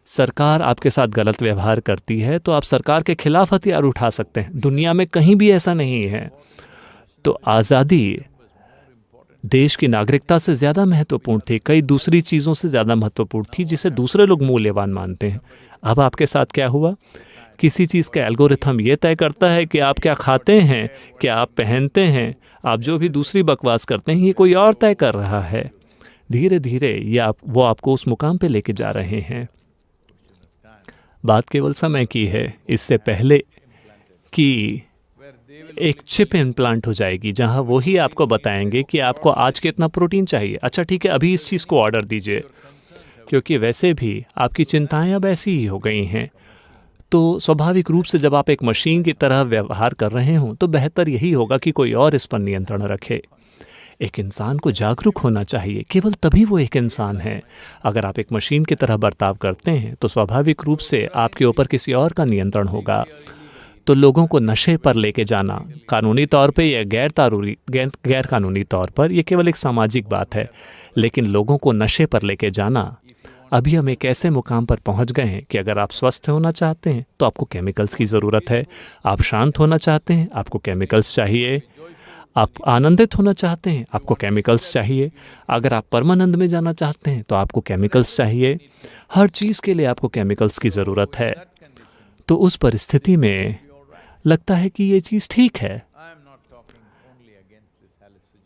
सरकार आपके साथ गलत व्यवहार करती है तो आप सरकार के खिलाफ हथियार उठा सकते हैं। दुनिया में कहीं भी ऐसा नहीं है। तो आज़ादी देश की नागरिकता से ज़्यादा महत्वपूर्ण थी, कई दूसरी चीज़ों से ज़्यादा महत्वपूर्ण थी जिसे दूसरे लोग मूल्यवान मानते हैं। अब आपके साथ क्या हुआ? किसी चीज़ का एल्गोरिथम ये तय करता है कि आप क्या खाते हैं, क्या आप पहनते हैं, आप जो भी दूसरी बकवास करते हैं, ये कोई और तय कर रहा है। धीरे धीरे वो आपको उस मुकाम पे लेके जा रहे हैं। बात केवल समय की है, इससे पहले कि एक चिप इम्प्लांट हो जाएगी जहां वो ही आपको बताएंगे कि आपको आज कितना प्रोटीन चाहिए। अच्छा ठीक है, अभी इस चीज़ को ऑर्डर दीजिए, क्योंकि वैसे भी आपकी चिंताएं अब ऐसी ही हो गई हैं। तो स्वाभाविक रूप से जब आप एक मशीन की तरह व्यवहार कर रहे हों तो बेहतर यही होगा कि कोई और इस पर नियंत्रण रखे। एक इंसान को जागरूक होना चाहिए, केवल तभी वो एक इंसान है। अगर आप एक मशीन की तरह बर्ताव करते हैं तो स्वाभाविक रूप से आपके ऊपर किसी और का नियंत्रण होगा। तो लोगों को नशे पर लेके जाना, कानूनी तौर पे या गैर कानूनी तौर पर, ये केवल एक सामाजिक बात है, लेकिन लोगों को नशे पर लेके जाना, अभी हम एक ऐसे मुकाम पर पहुंच गए हैं कि अगर आप स्वस्थ होना चाहते हैं तो आपको केमिकल्स की ज़रूरत है। आप शांत होना चाहते हैं, आपको केमिकल्स चाहिए। आप आनंदित होना चाहते हैं, आपको केमिकल्स चाहिए। अगर आप परमानंद में जाना चाहते हैं तो आपको केमिकल्स चाहिए। हर चीज़ के लिए आपको केमिकल्स की ज़रूरत है। तो उस परिस्थिति में लगता है कि ये चीज़ ठीक है।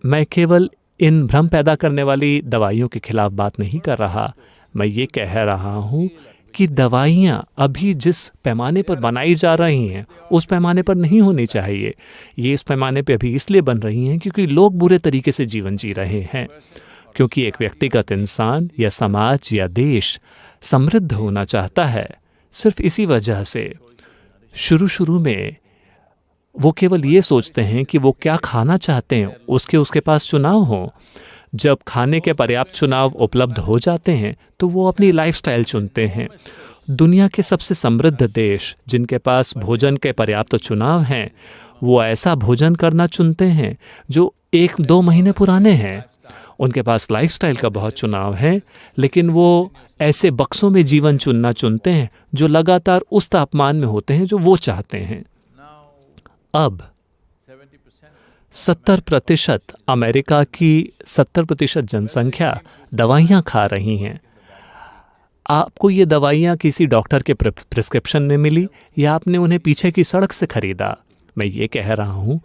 मैं केवल इन भ्रम पैदा करने वाली दवाइयों के खिलाफ बात नहीं कर रहा। मैं ये कह रहा हूँ कि दवाइयाँ अभी जिस पैमाने पर बनाई जा रही हैं उस पैमाने पर नहीं होनी चाहिए। ये इस पैमाने पे अभी इसलिए बन रही हैं क्योंकि लोग बुरे तरीके से जीवन जी रहे हैं। क्योंकि एक व्यक्तिगत इंसान या समाज या देश समृद्ध होना चाहता है, सिर्फ इसी वजह से शुरू में वो केवल ये सोचते हैं कि वो क्या खाना चाहते हैं, उसके पास चुनाव हो। जब खाने के पर्याप्त चुनाव उपलब्ध हो जाते हैं तो वो अपनी लाइफस्टाइल चुनते हैं। दुनिया के सबसे समृद्ध देश जिनके पास भोजन के पर्याप्त चुनाव हैं, वो ऐसा भोजन करना चुनते हैं जो 1-2 महीने पुराने हैं। उनके पास लाइफस्टाइल का बहुत चुनाव है, लेकिन वो ऐसे बक्सों में जीवन चुनना चुनते हैं जो लगातार उस तापमान में होते हैं जो वो चाहते हैं। अब 70% अमेरिका की 70% जनसंख्या दवाइयाँ खा रही हैं। आपको ये दवाइयाँ किसी डॉक्टर के प्रिस्क्रिप्शन में मिली या आपने उन्हें पीछे की सड़क से खरीदा? मैं ये कह रहा हूँ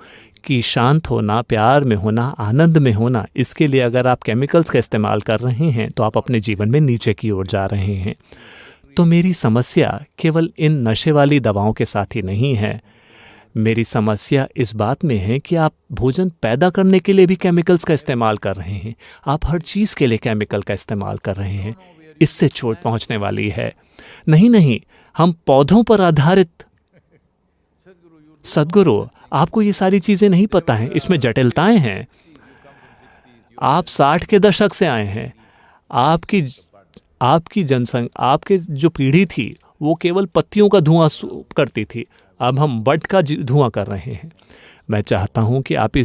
कि शांत होना, प्यार में होना, आनंद में होना, इसके लिए अगर आप केमिकल्स का इस्तेमाल कर रहे हैं तो आप अपने जीवन में नीचे की ओर जा रहे हैं। तो मेरी समस्या केवल इन नशे वाली दवाओं के साथ ही नहीं है। मेरी समस्या इस बात में है कि आप भोजन पैदा करने के लिए भी केमिकल्स का इस्तेमाल कर रहे हैं। आप हर चीज़ के लिए केमिकल का इस्तेमाल कर रहे हैं। इससे चोट पहुंचने वाली है। नहीं, हम पौधों पर आधारित। सद्गुरु, आपको ये सारी चीज़ें नहीं पता हैं, इसमें जटिलताएं हैं। आप 60 के दशक से आए हैं। आपकी जनसंख्या, आपके जो पीढ़ी थी वो केवल पत्तियों का धुआं करती थी। अब हम बट का धुआं कर रहे हैं। मैं चाहता हूं कि आप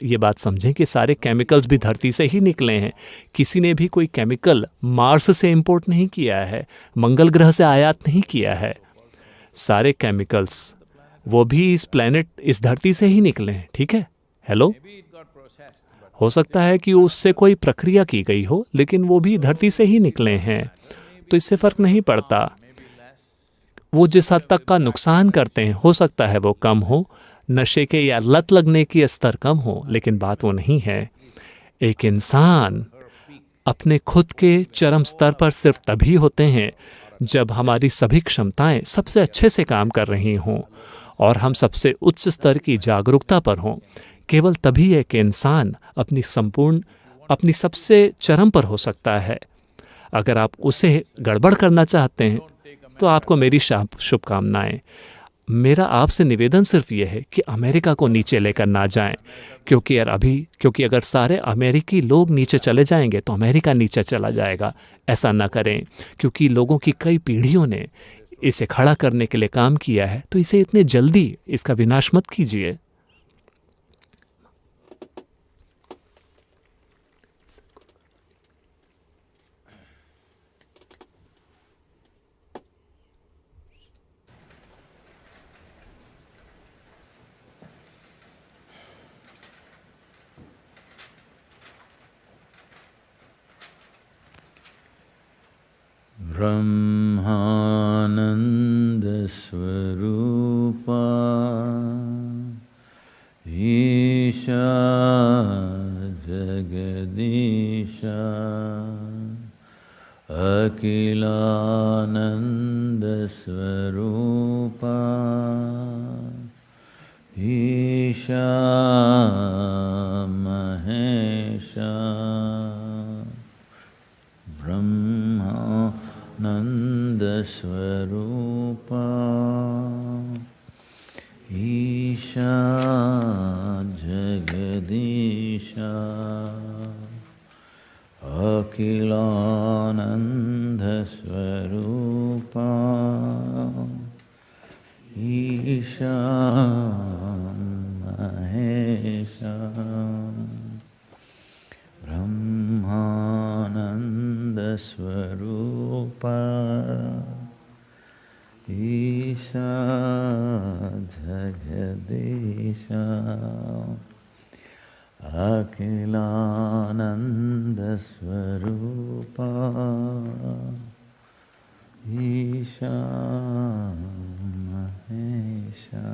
ये बात समझें कि सारे केमिकल्स भी धरती से ही निकले हैं। किसी ने भी कोई केमिकल मार्स से इंपोर्ट नहीं किया है, मंगल ग्रह से आयात नहीं किया है। सारे केमिकल्स वो भी इस धरती से ही निकले हैं। ठीक है? हेलो, हो सकता है कि उससे कोई प्रक्रिया की गई हो, लेकिन वो भी धरती से ही निकले हैं। तो इससे फर्क नहीं पड़ता। वो जिस हद तक का नुकसान करते हैं, हो सकता है वो कम हो, नशे के या लत लगने की स्तर कम हो, लेकिन बात वो नहीं है। एक इंसान अपने खुद के चरम स्तर पर सिर्फ तभी होते हैं जब हमारी सभी क्षमताएं सबसे अच्छे से काम कर रही हों और हम सबसे उच्च स्तर की जागरूकता पर हों। केवल तभी एक इंसान अपनी सबसे चरम पर हो सकता है। अगर आप उसे गड़बड़ करना चाहते हैं तो आपको मेरी शुभकामनाएं। मेरा आपसे निवेदन सिर्फ ये है कि अमेरिका को नीचे लेकर ना जाएं, क्योंकि अगर सारे अमेरिकी लोग नीचे चले जाएंगे तो अमेरिका नीचे चला जाएगा। ऐसा ना करें, क्योंकि लोगों की कई पीढ़ियों ने इसे खड़ा करने के लिए काम किया है। तो इसे इतने जल्दी इसका विनाश मत कीजिए। ब्रह्मानंद स्वरूपा ईशा जगदीशा अखिलानंद स्वरूपा ईशा महेशा ब्रह्मानंद स्वरूपा ईशा जगदीशा अखिलानंद स्वरूपा ईशा महेशा ब्रह्मानंद स्वरूपा ईशा जगदीशा अखिलानंद स्वरूपा ईशा महेशा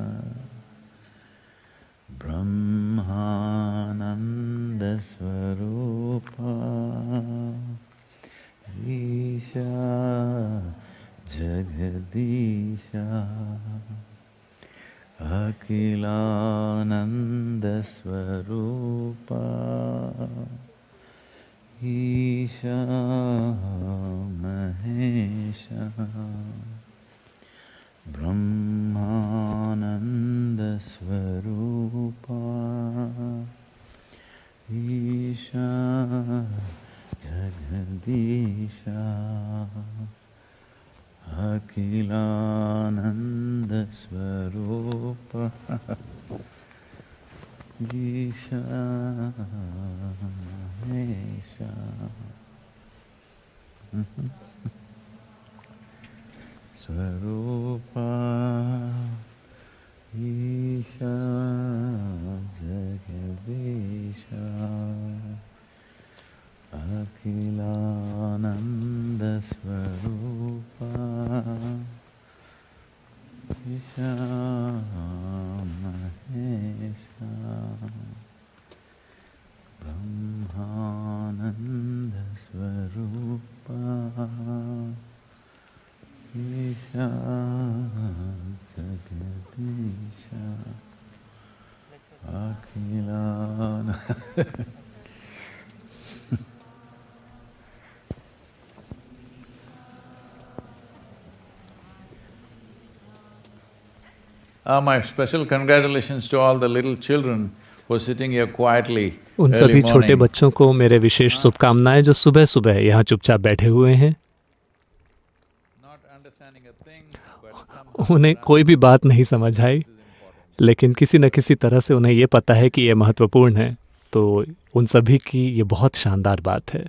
ब्रह्मानंद स्वरूपा ईशा जगदीशा अखिलानंद स्वरूपा ईशा महेशा ब्रह्मानंद स्वरूपा ईशा जगदीशा अखिलानंद स्वरूपा ईशा महेशा स्वरूपा Isha Jagadisha Jagadeesha, Akhilana. My special congratulations to all the little children who are sitting here quietly उन early सभी छोटे morning. बच्चों को मेरे विशेष शुभकामनाएं जो सुबह सुबह यहाँ चुपचाप बैठे हुए हैं। Not understanding a thing, but somehow उन्हें कोई भी बात नहीं समझ आई, लेकिन किसी न किसी तरह से उन्हें ये पता है कि ये महत्वपूर्ण है। तो उन सभी की ये बहुत शानदार बात है।